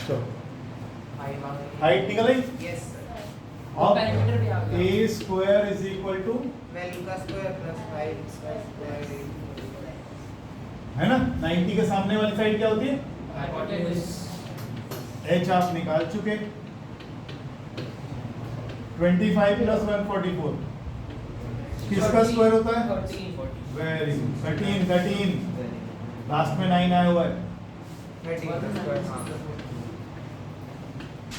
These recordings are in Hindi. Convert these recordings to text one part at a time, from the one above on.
चलो हाइट निकल आई। Yes sir. अब पैरामीटर भी आ गया। A square is equal to value का स्क्वायर प्लस 5 का स्क्वायर है ना 90 के सामने वाली साइड क्या होती है हाइपोटेन्यूज। एच आप निकाल चुके 25 प्लस 144 किसका स्क्वायर होता है 13 वेरी गुड 13 लास्ट में 9 आया हुआ है 13 का स्क्वायर। हाँ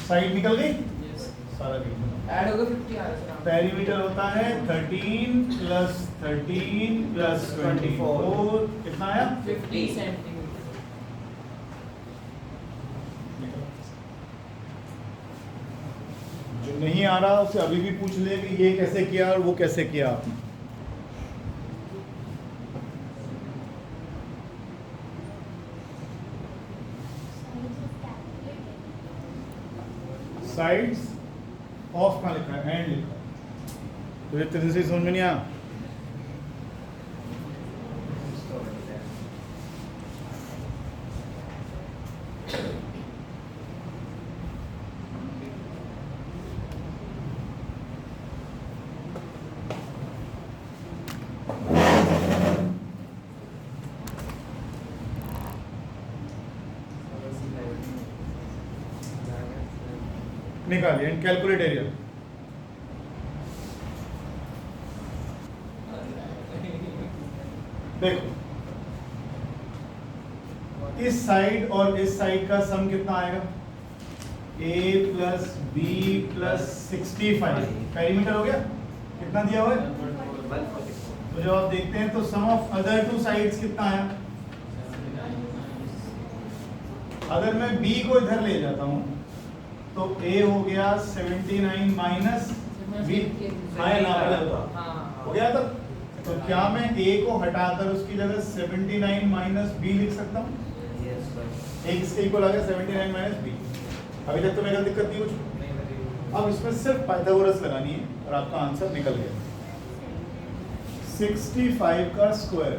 साइड निकल गई यस सारा निकल ऐड होगा 50 आ रहा है पेरीमीटर होता है 13 प्लस 24 कितना आया 50 सेंटीमीटर। जो नहीं आ रहा उसे अभी भी पूछ ले कि ये कैसे किया और वो कैसे किया आपने। साइड्स ऑफ कहाँ लिखा है एंड लिखा है तो ये तेरे से समझ में नहीं आया। निकालिए एंड कैलकुलेट एरिया। देखो इस साइड और इस साइड का सम कितना आएगा a plus B plus 65 perimeter हो गया कितना दिया हुआ है तो जब आप देखते हैं तो सम ऑफ अदर टू साइड्स कितना आया। अगर मैं b को इधर ले जाता हूं तो a हो गया 79 माइनस बी आया ना पहले होता हाँ हो गया तो क्या मैं a को हटाकर उसकी जगह 79 माइनस बी लिख सकता हूँ यस सर। एक इसके इक्वल आ गया 79 माइनस बी। अभी तक तो मेरे को दिक्कत नहीं कुछ। अब इसमें सिर्फ पाइथागोरस लगानी है और आपका आंसर निकल गया 65 का स्क्वायर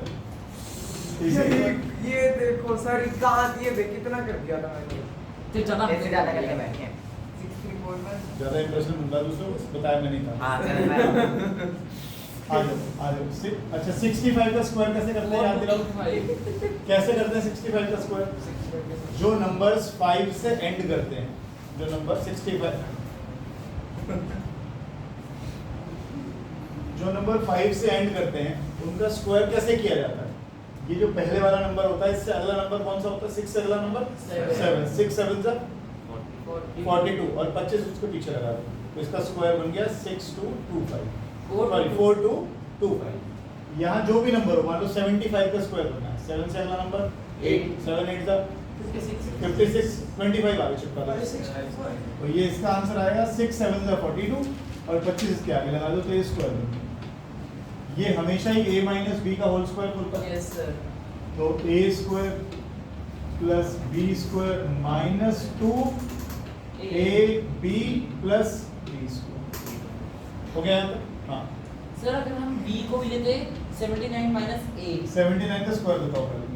ये देखो सर कहाँ दिए थे कितना कर दिया था मैंने। तो ज्यादा ऐसे ज्यादा करके बैठे हैं 64 पर। ज्यादा इंप्रेशन मिलता दूसरों को बताया मैं नहीं था। हाँ सर मैं आ जाओ अच्छा 65 का स्क्वायर कैसे करते हैं याद दिलाओ कैसे करते हैं 65 का स्क्वायर जो नंबर्स 5 से एंड करते हैं जो नंबर 65 जो नंबर 5 से एंड करते हैं उनका स्क्वायर कैसे किया जाता है। ये जो पहले वाला नंबर होता है इससे अगला नंबर कौन सा होता है 6 से अगला नंबर 7 6 7 जा 42 और 25 उसके पीछे लगा दो तो इसका स्क्वायर बन गया 6225 सॉरी 4225। यहाँ जो भी नंबर हो मान लो 75 का स्क्वायर बनना है 7 से अगला नंबर 8 7 8 जा 56 25 आगे चिपका दो तो ये इसका आंसर आएगा 6 7 जा 42 और 25 इसके आगे लगा दो तो ये स्क्वायर बन गया। ये हमेशा ही a माइनस बी का होल स्क्वायर खुलता है यस सर। तो a square plus b square minus 2 a b plus b square हो गया यहाँ तक। हाँ सर अगर हम b को भी लेते 79 माइनस a 79 का स्क्वायर बताओ पहले।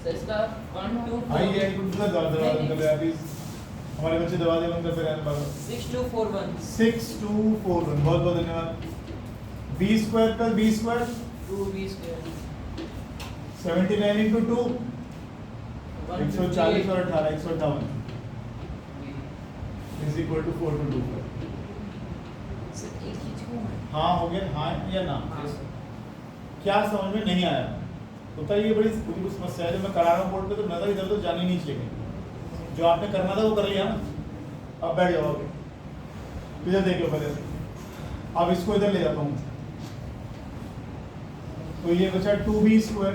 सर इसका 1 2 आइए कुछ का दरवाजा बंद कर दे प्लीज हमारे बच्चे दरवाजे बंद करते रहने पागल। 6241 6241 बहुत बहुत धन्यवाद। b square plus b square 2b square 79 into 2 140 और 18 158 is equal to 4 to 2। Sir एक ही छू हाँ हो गया हाँ या ना हाँ क्या समझ में नहीं आया होता है। ये बड़ी समस्या है जब मैं करा रहा हूँ बोर्ड पे तो नजर इधर तो जानी नहीं चाहिए जो आपने करना था वो कर लिया ना। अब बैठ जाओ इधर देख लो पहले से। अब इसको इधर ले जाता हूँ तो ये बचा 2b स्क्वायर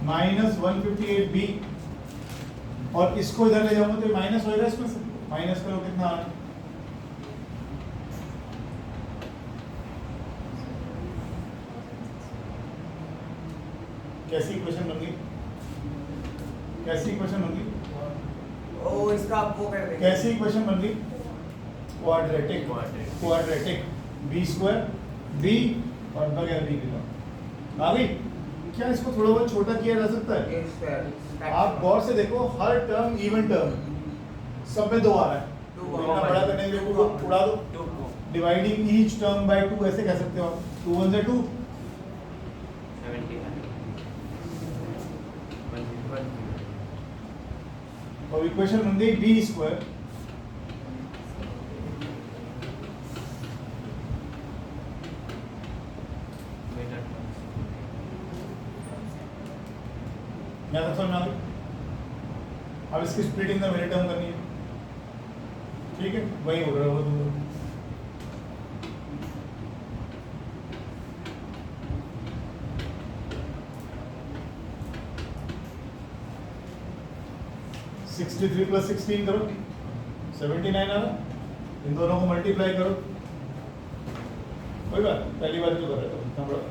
माइनस 158b और इसको इधर ले जाऊंगा तो माइनस होएगा इसमें से माइनस करो कितना आ रहा है कैसी इक्वेशन बन गई कैसी इक्वेशन बन गई ओ इसका आप वो कर देंगे कैसी इक्वेशन बन गई quadratic quadratic B square B और बगैर बी की आ गई क्या इसको थोड़ा बहुत छोटा किया जा सकता है? Yes, sir. आप गौर से देखो, हर टर्म इवन टर्म सब में 2 आ रहा है। Two तो इतना बड़ा करने के लिए 2 को उड़ा दो। Two को. डिवाइडिंग ईच टर्म बाय 2 ऐसे कह सकते हो आप। 2 1 से 2 और इक्वेशन बन गई b स्क्वायर मैं तो समझ में आ गई। अब इसकी स्प्लिटिंग का मेरे टर्म करनी है, ठीक है, वही हो रहा है वो दूर। सिक्सटी थ्री प्लस 16 करो, 79 आ रहा। इन दोनों को मल्टीप्लाई करो, कोई बात पहली बार जो कर रहे हो इतना बड़ा।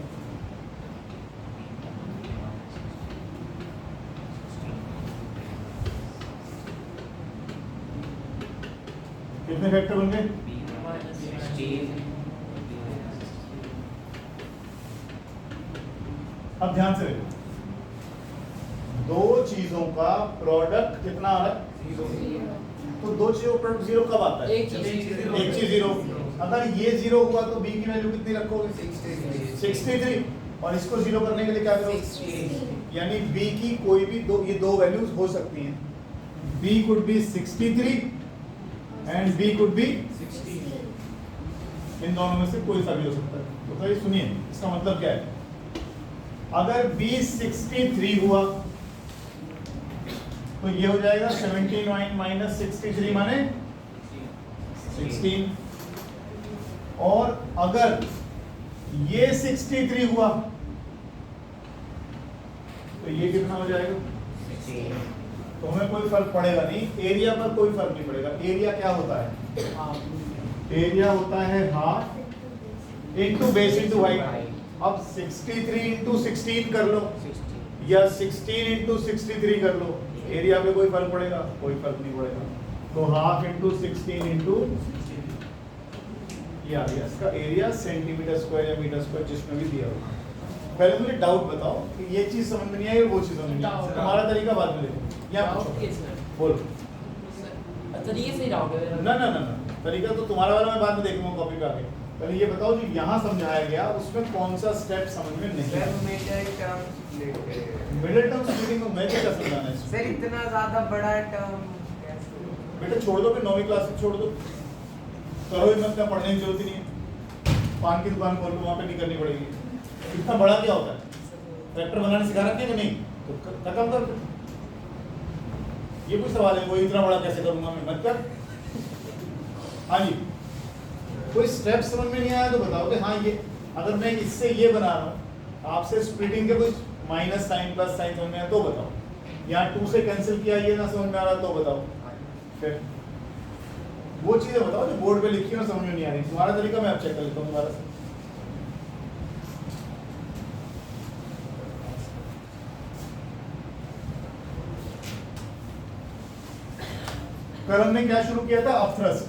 कितने फैक्टर बन गए? अब ध्यान से देखो, दो चीजों का प्रोडक्ट कितना आ रहा है? तो दो चीजों का प्रोडक्ट 0 कब आता है? एक चीज 0। अगर ये 0 हुआ तो b की वैल्यू कितनी रखोगे? 63। और इसको 0 करने के लिए क्या करोगे? यानी b की कोई भी ये दो वैल्यूज हो सकती हैं। b could be 63 and b could be 16। इन दोनों में से कोई सा भी हो सकता है। तो ये सुनिए, इसका मतलब क्या है? अगर b 63 हुआ तो ये हो जाएगा 79 माइनस 63 माने 16। और अगर ये 63 हुआ तो ये कितना हो जाएगा? तो हमें कोई फर्क पड़ेगा नहीं, एरिया पर कोई फर्क नहीं पड़ेगा। एरिया क्या होता है? एरिया होता है half into base into height. अब 63 इंटू 16 कर लो या 16 इंटू 63 कर लो, एरिया पे कोई फर्क पड़ेगा? कोई फर्क नहीं पड़ेगा। तो हाफ इंटू 16 इंटू ये आ गया इसका एरिया, सेंटीमीटर स्क्वायर या मीटर स्क्वायर जिसमें भी दिया होगा। पहले मुझे डाउट बताओ कि ये चीज समझ में नहीं आई, वो चीज समझ में नहीं आई। तुम्हारा तरीका बाद में देखो, या बोलो। तरीके से डाउट है ना ना ना ना, तरीका तो तुम्हारा वाला मैं बाद में देखूंगा कॉपी पे आके। पहले ये बताओ जो यहाँ समझाया गया उसमें कौन सा स्टेप समझ में नहीं सर आया? मिडिल टर्म स्प्लिटिंग को मैं क्या समझाना है इसमें? सर इतना ज्यादा बड़ा टर्म बेटा छोड़ दो, फिर 9वीं क्लास से छोड़ दो, करो ही मत, पढ़ने की जरूरत ही नहीं है। पान की दुकान खोल लो, वहाँ पे नहीं करनी पड़ेगी। इतना बड़ा क्या होता है? ट्रैक्टर बनाने सिखा रखे कि नहीं? तो खत्म कर दो। ये कोई सवाल है? वो इतना बड़ा कैसे करूंगा मैं? मत कर। हाँ जी, कोई स्टेप समझ में नहीं आया तो बताओ कि हाँ ये अगर मैं इससे ये बना रहा हूँ, आपसे स्प्लिटिंग के कुछ माइनस साइन प्लस साइन समझ में आया तो बताओ। यहाँ 2 से कैंसिल किया, ये ना समझ में आ रहा तो बताओ। फिर वो चीजें बताओ जो बोर्ड पे लिखी हो समझ में नहीं आ रही। तुम्हारा तरीका मैं अब चेक कर लेता हूँ दोबारा से। कल हमने क्या शुरू किया था? अपथ्रस्ट।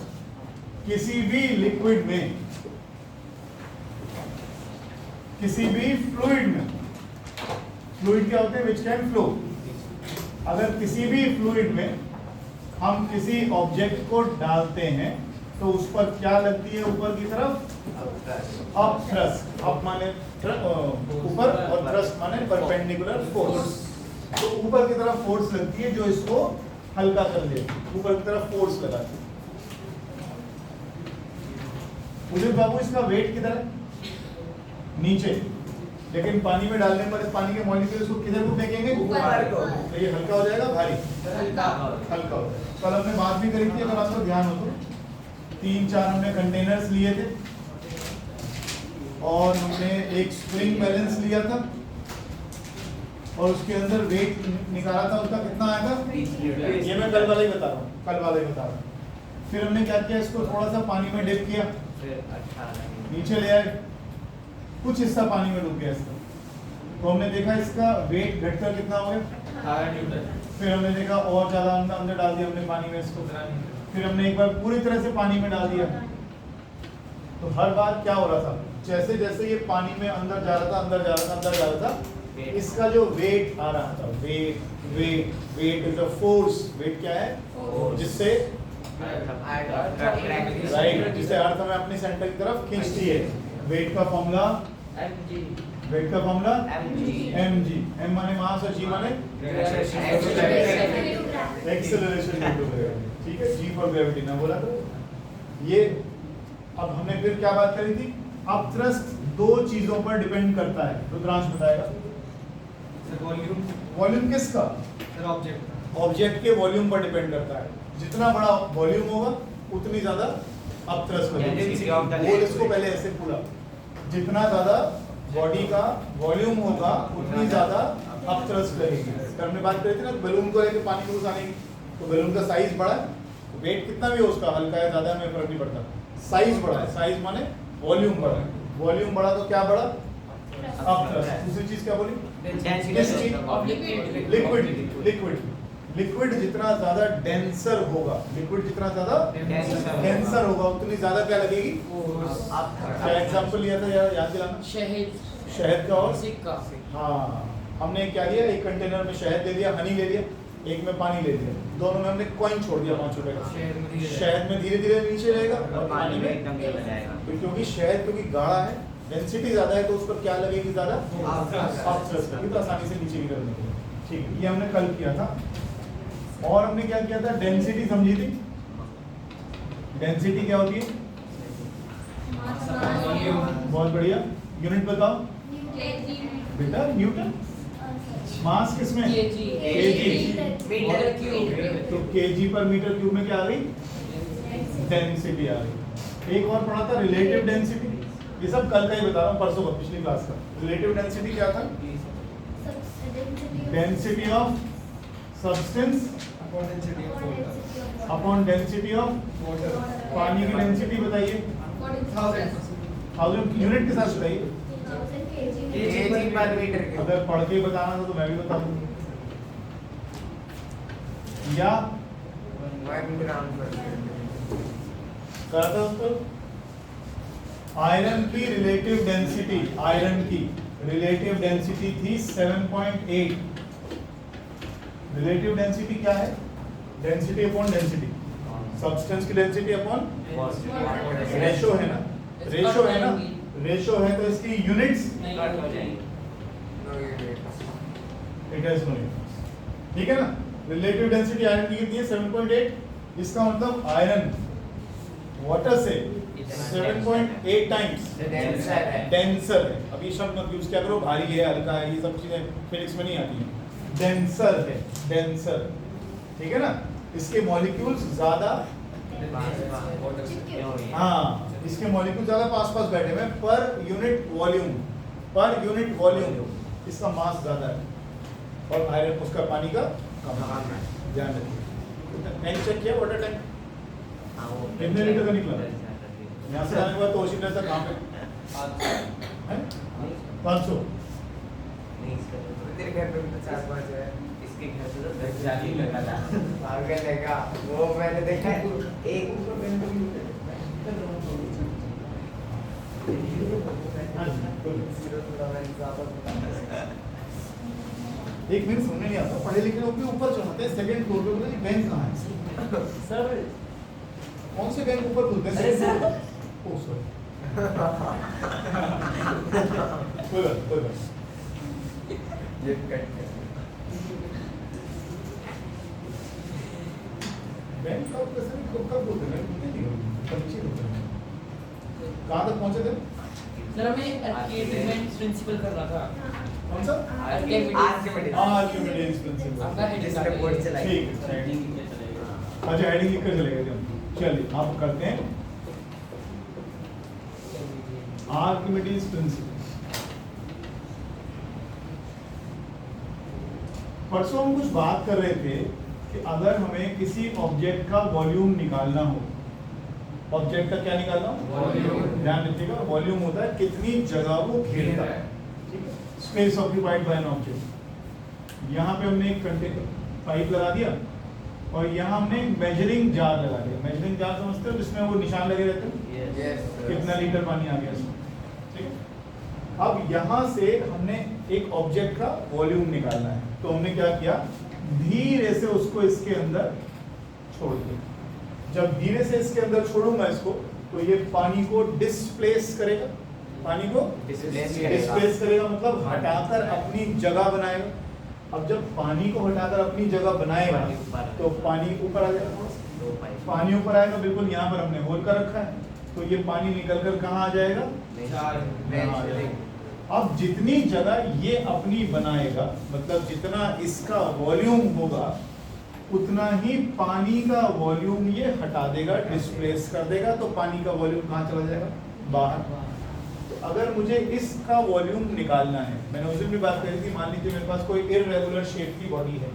किसी भी लिक्विड में, किसी भी फ्लूइड में, फ्लूइड क्या होते हैं? Which can flow. अगर किसी भी फ्लूइड में हम किसी ऑब्जेक्ट को डालते हैं तो उस पर क्या लगती है? ऊपर की तरफ अप थ्रस्ट। अप माने ऊपर और थ्रस्ट माने परपेंडिकुलर फोर्स। तो ऊपर की तरफ फोर्स लगती है जो इसको हल्का कर देती है, ऊपर की तरफ फोर्स लगाती है। उदित बाबू इसका वेट किधर है? नीचे। लेकिन पानी में डालने पर इस पानी के मॉलिक्यूल्स को किधर को फेंकेंगे? ऊपर को। तो ये हल्का हो जाएगा, भारी हल्का हो जाएगा। कल हमने बात भी करी थी, अगर आपको ध्यान हो तो 3-4 हमने कंटेनर्स लिए थे और हमने एक स्प्रिंग बैलेंस लिया था और उसके अंदर वेट निकाला था, उसका कितना आया था? ये मैं कल वाला ही बता रहा हूँ, कल वाला ही बता रहा हूँ। फिर हमने क्या किया? इसको थोड़ा सा पानी में डिप किया, नीचे ले आए, कुछ हिस्सा पानी में डूब गया इसका। तो हमने देखा इसका वेट घटकर कितना हो गया। फिर हमने देखा और ज्यादा अंदर डाल दिया हमने पानी में इसको। फिर हमने एक बार पूरी तरह से पानी में डाल दिया। तो हर बार क्या हो रहा था? जैसे जैसे ये पानी में अंदर जा रहा था, अंदर जा रहा था, अंदर जा रहा था, इसका जो वेट आ रहा था, weight is the force. Weight क्या है? जिससे राइट, जिससे अर्थ हमें अपने सेंटर की तरफ खींचती है। वेट का फॉर्मूला mg mg। m माने मास और g माने एक्सेलरेशन ड्यू टू ग्रेविटी। ठीक है, g फॉर ग्रेविटी ना बोला तो ये। अब हमने फिर क्या बात करी थी? अपथ्रस्ट दो चीजों पर डिपेंड करता है। रुद्रांश बताएगा। वॉल्यूम किसका? ऑब्जेक्ट के वॉल्यूम पर डिपेंड करता है। जितना बड़ा वॉल्यूम होगा उतनी ज्यादा अपथ्रस्ट लगेगी। बोल इसको पहले ऐसे पूरा, जितना ज्यादा बॉडी का वॉल्यूम होगा उतनी ज्यादा अपथ्रस्ट लगेगी। तो हमने बात करी थी ना बैलून को लेकर पानी में घुसाने की, तो बैलून का साइज बड़ा है, वेट कितना भी हो उसका, हल्का है ज्यादा में फर्क नहीं पड़ता, साइज बड़ा है। साइज माने वॉल्यूम बड़ा है। वॉल्यूम बड़ा तो क्या बड़ा? अपथ्रस्ट। दूसरी चीज क्या बोली? लिक्विड जितना ज्यादा डेंसर होगा, डेंसर होगा उतनी ज्यादा क्या लगेगी? क्या एग्जांपल लिया था यार, याद दिलाना। शहद का और सिक्का। हाँ, हमने क्या लिया? एक कंटेनर में शहद ले लिया, हनी ले लिया, एक में पानी ले लिया, दोनों में हमने कॉइन छोड़ दिया 5 रुपए का। शहद में धीरे धीरे नीचे रहेगा और पानी में एकदम क्योंकि शहद गाढ़ा है, डेंसिटी ज्यादा है, तो उस पर क्या लगेगी? ज्यादा अपथ्रस्ट लगेगी, तो आसानी से नीचे गिर जाएगी। ठीक है, ये हमने कल किया था। और हमने क्या किया था? डेंसिटी समझी थी। डेंसिटी क्या होती है? बहुत बढ़िया, यूनिट बताओ बेटा। न्यूटन। मास किसमें? केजी। Metre cube. तो केजी पर मीटर क्यूब में क्या आ गई? डेंसिटी आ गई। एक और पढ़ा था रिलेटिव डेंसिटी, ये सब कल का ही बता रहा हूँ, परसों का, पिछली क्लास का। रिलेटिव डेंसिटी क्या था? Density of substance upon density of पानी की डेंसिटी बताइए। 1000 यूनिट के साथ बताइए। केजी पर मीटर क्यूब। अगर पढ़ के बताना था तो मैं भी बता दूँ, या 1 ग्राम पर कहा था उसको। आयरन की रिलेटिव डेंसिटी थी 7.8। रिलेटिव डेंसिटी क्या है? डेंसिटी अपॉन डेंसिटी, सब्सटेंस की डेंसिटी अपॉन रेशो है ना, रेशो है तो इसकी units it has no units. ठीक है ना। रिलेटिव डेंसिटी आयरन की कितनी है? 7.8। इसका मतलब आयरन वाटर से 7.8 टाइम्स डेंसर है। अब ये शब्द मत यूज क्या करो, भारी है, हल्का है, ये सब चीजें फिजिक्स में नहीं आती हैं। डेंसर है, डेंसर। ठीक है ना। इसके मॉलिक्यूल्स ज्यादा, हाँ, इसके मॉलिक्यूल ज्यादा पास बैठे हुए हैं पर यूनिट वॉल्यूम इसका मास ज्यादा है, और आयरन उसका पानी का कम है। ध्यान रखिए। टैंक चेक किया, वाटर टैंक कितने लीटर का निकला? यहाँ से आने के बाद तो ओशिन रहता कहाँ पे? 500। तेरे घर पे 4-5 है। इसके घर से तो 10,000 लगा था। पागल है क्या? वो मैंने देखा है, एक एक मिनट सुनने नहीं आता, पढ़े लिखे लोग भी ऊपर चढ़ते हैं सेकंड फ्लोर पे, बोलते हैं बैंक कहाँ है? सर कौन से बैंक ऊपर खुलते हैं? अरे सर। Oh sorry. कोई बात। ये कट कर। बैंक का कैसे कब बोलते हैं? परिचय होते हैं। कहाँ तक पहुँचे थे? सर हमें आर्किमिडीज प्रिंसिपल कर रहा था। कौन सा? आर्किमिडीज। Archimedes principal. आपका हेडिंग जिसने बोर्ड चलाई। ठीक है। अच्छा, हेडिंग लिख कर चलेगा हम। चलिए आप करते हैं आर्किमिडीज प्रिंसिपल। परसों हम कुछ बात कर रहे थे कि अगर हमें किसी ऑब्जेक्ट का वॉल्यूम निकालना हो, ऑब्जेक्ट का क्या निकालना हो? वॉल्यूम। ध्यान रखिएगा, वॉल्यूम होता है कितनी जगह वो घेरता है। ठीक है, space occupied by an object. यहाँ पे हमने एक कंटेनर पाइप लगा दिया और यहाँ हमने एक मेजरिंग जार लगा दिया। मेजरिंग जार समझते हो, जिसमें वो निशान लगे रहते हैं, कितना लीटर पानी आ गया इसमें। ठीक है, अब यहाँ से हमने एक ऑब्जेक्ट का वॉल्यूम निकालना है, तो हमने क्या किया, धीरे से उसको इसके अंदर छोड़ दिया। जब धीरे से इसके अंदर छोड़ूंगा इसको, तो ये पानी को डिस्प्लेस करेगा, पानी को डिस्प्लेस करेगा मतलब हटाकर अपनी जगह बनाएगा। अब जब पानी को हटाकर अपनी जगह बनाएगा तो पानी ऊपर आ जाएगा, पानी ऊपर आएगा, बिल्कुल यहाँ पर हमने होल कर रखा है, तो ये पानी निकल कर कहाँ आ जाएगा, यहाँ आ जाएगा। अब जितनी जगह ये अपनी बनाएगा, मतलब जितना इसका वॉल्यूम होगा, उतना ही पानी का वॉल्यूम ये हटा देगा, डिस्प्लेस कर देगा, तो पानी का वॉल्यूम कहाँ चला जाएगा, बाहर। तो अगर मुझे इसका वॉल्यूम निकालना है, मैंने उस दिन भी बात करी थी, मान लीजिए मेरे पास कोई इररेगुलर शेप की बॉडी है,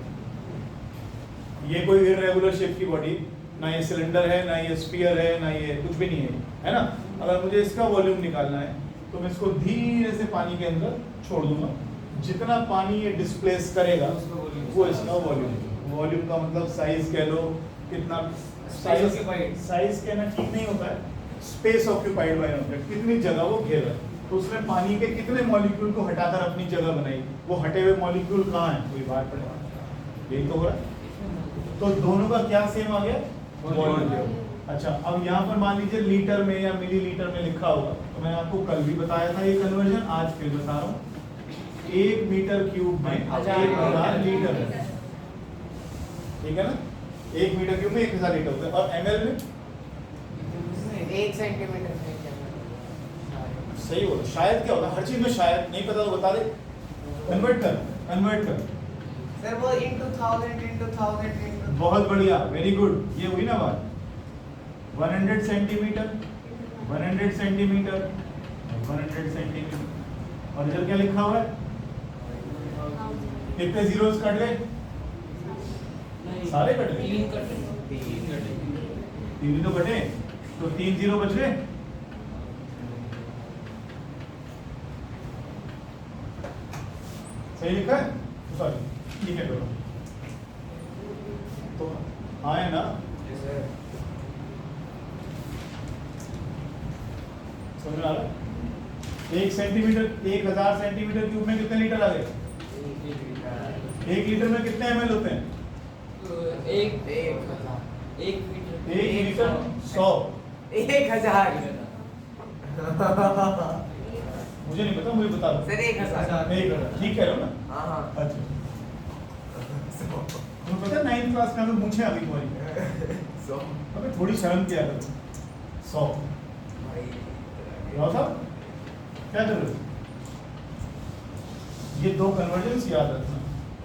ये कोई इररेगुलर शेप की बॉडी, ना ये सिलेंडर है, ना ये स्फीयर है, ना ये कुछ भी नहीं है ना। अगर मुझे इसका वॉल्यूम निकालना है तो मैं इसको धीरे से पानी के अंदर छोड़ दूंगा, जितना पानी ये डिस्प्लेस करेगा वो इसका वॉल्यूम। वॉल्यूम का मतलब साइज कह लो, कितना साइज कहना ठीक नहीं होता है, स्पेस ऑक्यूपाइड बाय ऑब्जेक्ट, कितनी जगह वो घेर रहा है, तो उसने पानी के कितने मॉलिक्यूल को हटाकर अपनी जगह बनाई, वो हटे हुए मॉलिक्यूल कहाँ है, कोई बाहर पड़े, यही तो हो रहा है। तो दोनों का क्या सेम आ गया, वॉल्यूम। अच्छा, अब यहाँ पर मान लीजिए लीटर में या मिलीलीटर में लिखा होगा, तो मैंने आपको कल भी बताया था ये कन्वर्जन, आज फिर बता रहा हूँ। 1 मीटर क्यूब में 1000 लीटर है, ठीक है ना, 1 मीटर क्यूब में 1000 लीटर होता है, और ml में 1 सेंटीमीटर सही हो, शायद क्या होता है, हर चीज में शायद, नहीं पता तो बता दे, कन्वर्ट कर सर, वो into 1000 बहुत बढ़िया, वेरी गुड, ये हुई ना बात। 100 सेंटीमीटर 100 सेंटीमीटर 100 सेंटीमीटर, और इधर क्या लिखा हुआ है, कितने जीरोस कट गए, सारे कट गए, 3 कटे, 3 ही तो कटे, तो 3 जीरो बच गए। सही लिखा है, सॉरी ठीक है, तो आए ना, समझ में आ रहा है। 1 सेंटीमीटर 1000 सेंटीमीटर क्यूब में कितने लीटर आ गए, 1 लीटर में कितने ml होते हैं, एक मीटर 1 लीटर 100, 1000 मुझे नहीं पता, मुझे बता दो सर 1000 ठीक कह रहे हो ना। हाँ अच्छा, तुम्हें पता है 9th क्लास में हमें पूछे अभी तुम्हारी, हमें थोड़ी शर्म किया करो, 100 साहब क्या कर रहे हो, ये 2 कन्वर्जन याद रखना।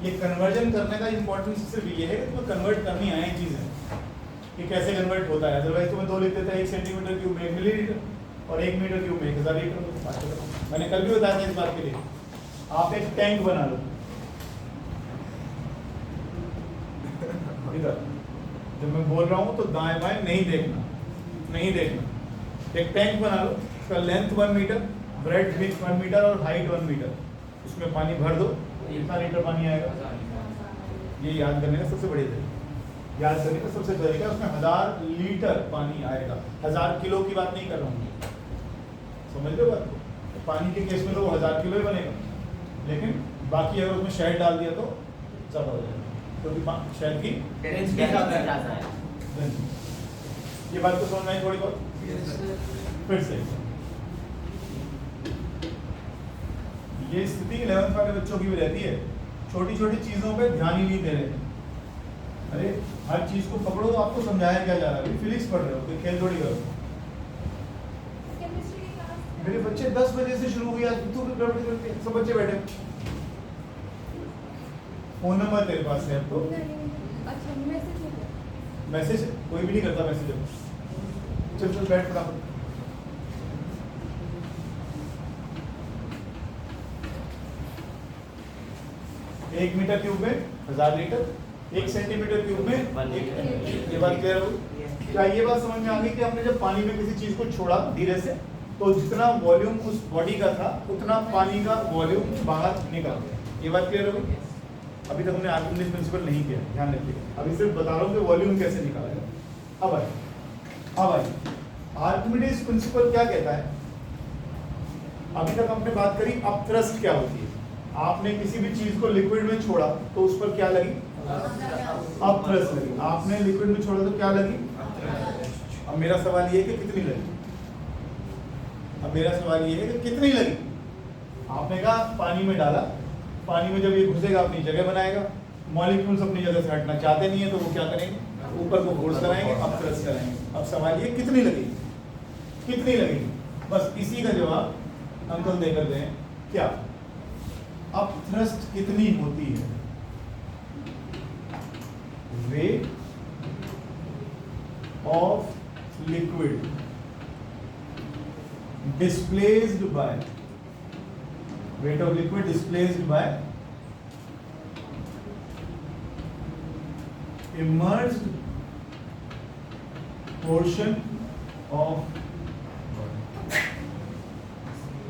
ये कन्वर्जन करने का इंपॉर्टेंस सिर्फ ये है कि तुम्हें कन्वर्ट करनी आए चीजें कि कैसे कन्वर्ट होता है, अदरवाइज तुम्हें 2 लिख देता है, 1 सेंटीमीटर क्यूब में 1 मिलीलीटर, और 1 मीटर क्यूब में 1000 लीटर। मैंने कल भी बताया था इस बात के लिए, आप एक टैंक बना लो, इधर जब मैं बोल रहा हूँ तो दाएं बाएं नहीं देखना, एक टैंक बना लो, उसका लेंथ 1 मीटर, ब्रेड्थ 1 मीटर और हाइट 1 मीटर, उसमें पानी भर दो, कितना लीटर पानी आएगा, ये याद करने का सबसे बड़ी तरीका, याद करने का सबसे तरीका, उसमें 1000 लीटर पानी आएगा, 1000 किलो की बात नहीं कर रहा हूँ, समझ लो बात को। पानी के केस में तो वो 1000 किलो ही बनेगा, लेकिन बाकी अगर उसमें शहद डाल दिया तो ज़्यादा हो जाएगा, क्योंकि शहद की डेंसिटी ज़्यादा है। ये बात को समझ में आई थोड़ी बहुत, फिर से ये स्थिति 11th वाले बच्चों की भी रहती है, छोटी छोटी चीजों पे ध्यान ही नहीं दे रहे। अरे हर चीज को पकड़ो तो आपको समझाया क्या जा रहा है, फिजिक्स पढ़ रहे हो, कोई खेल थोड़ी करो। मेरे बच्चे 10 बजे से शुरू हुई, आज तू गड़बड़ करते हैं, सब बच्चे बैठे। फोन नंबर तेरे पास है तो अच्छा, मैसेज कोई भी नहीं करता मैसेज, चल चल बैठ फटाफट। एक मीटर क्यूब में 1000 लीटर, 1 सेंटीमीटर क्यूब में ये बात क्लियर हो? क्या ये बात समझ में आ गई कि हमने जब पानी में किसी चीज को छोड़ा धीरे से, तो जितना वॉल्यूम उस बॉडी का था उतना पानी का वॉल्यूम बाहर निकल गया। ये बात क्लियर हो गई? अभी तक हमने आर्किमिडीज प्रिंसिपल नहीं किया, ध्यान रखिएगा, अभी सिर्फ बता रहा हूँ कि वॉल्यूम कैसे निकाला जाए। अब आइए आर्किमिडीज प्रिंसिपल क्या कहता है? अभी तक हमने बात करी अप थ्रस्ट क्या होती है। आपने किसी भी चीज को लिक्विड में छोड़ा तो उस पर क्या लगी, अप थ्रस्ट लगी। आपने लिक्विड में छोड़ा तो क्या लगी। अब मेरा सवाल ये है कि कितनी लगी। अब मेरा सवाल ये है कि कितनी लगी। आपने कहा पानी में डाला, पानी में जब ये घुसेगा अपनी जगह बनाएगा, मॉलिक्यूल्स अपनी जगह से हटना चाहते नहीं है तो वो क्या करेंगे, ऊपर को फोर्स कराएंगे, अप थ्रस्ट कराएंगे। अब सवाल ये कितनी लगेगी, कितनी लगेगी। बस इसी का जवाब अंकल दे कर दें क्या, अप थ्रस्ट कितनी होती है, weight of liquid displaced by weight of liquid displaced by immersed portion of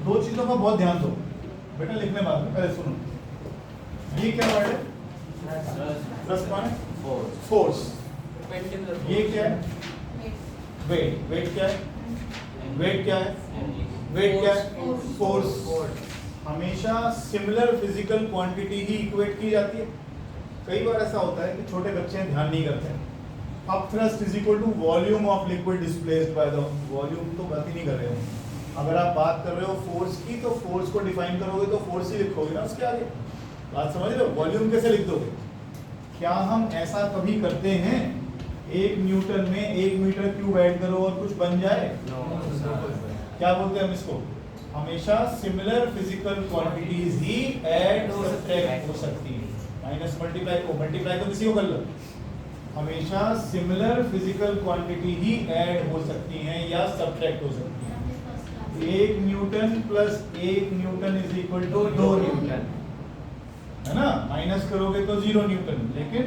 दो चीजों का बहुत ध्यान दो बेटा, लिखने बाद में पहले सुनो। ये क्या वर्ड है, प्लस कौन है, फोर्स। ये क्या है, वेट। वेट क्या है, वेट क्या है, वेट क्या है, फोर्स। हमेशा सिमिलर फिजिकल क्वांटिटी ही इक्वेट की जाती है। कई बार ऐसा होता है कि छोटे बच्चे ध्यान नहीं करते। Up thrust is equal to volume of liquid displaced by the volume, तो बात ही नहीं कर रहे हो। अगर आप बात कर रहे हो फोर्स की तो फोर्स को डिफाइन करोगे तो फोर्स ही लिखोगे ना उसके आगे। बात समझ रहे हो, वॉल्यूम कैसे लिख दोगे। क्या हम ऐसा कभी करते हैं 1 न्यूटन में 1 मीटर क्यूब ऐड करो और कुछ बन जाए? क्या बोलते हैं हम इसको, हमेशा सिमिलर फिजिकल क्वांटिटीज ही ऐड सब्ट्रैक्ट हो सकती है। माइनस मल्टीप्लाई को किसी को कर लो, हमेशा सिमिलर फिजिकल क्वांटिटी ही ऐड हो सकती हैं या सब्ट्रैक्ट हो सकती हैं। 1 newton plus 1 newton is equal to 2 newton, है ना। माइनस करोगे तो 0 न्यूटन, लेकिन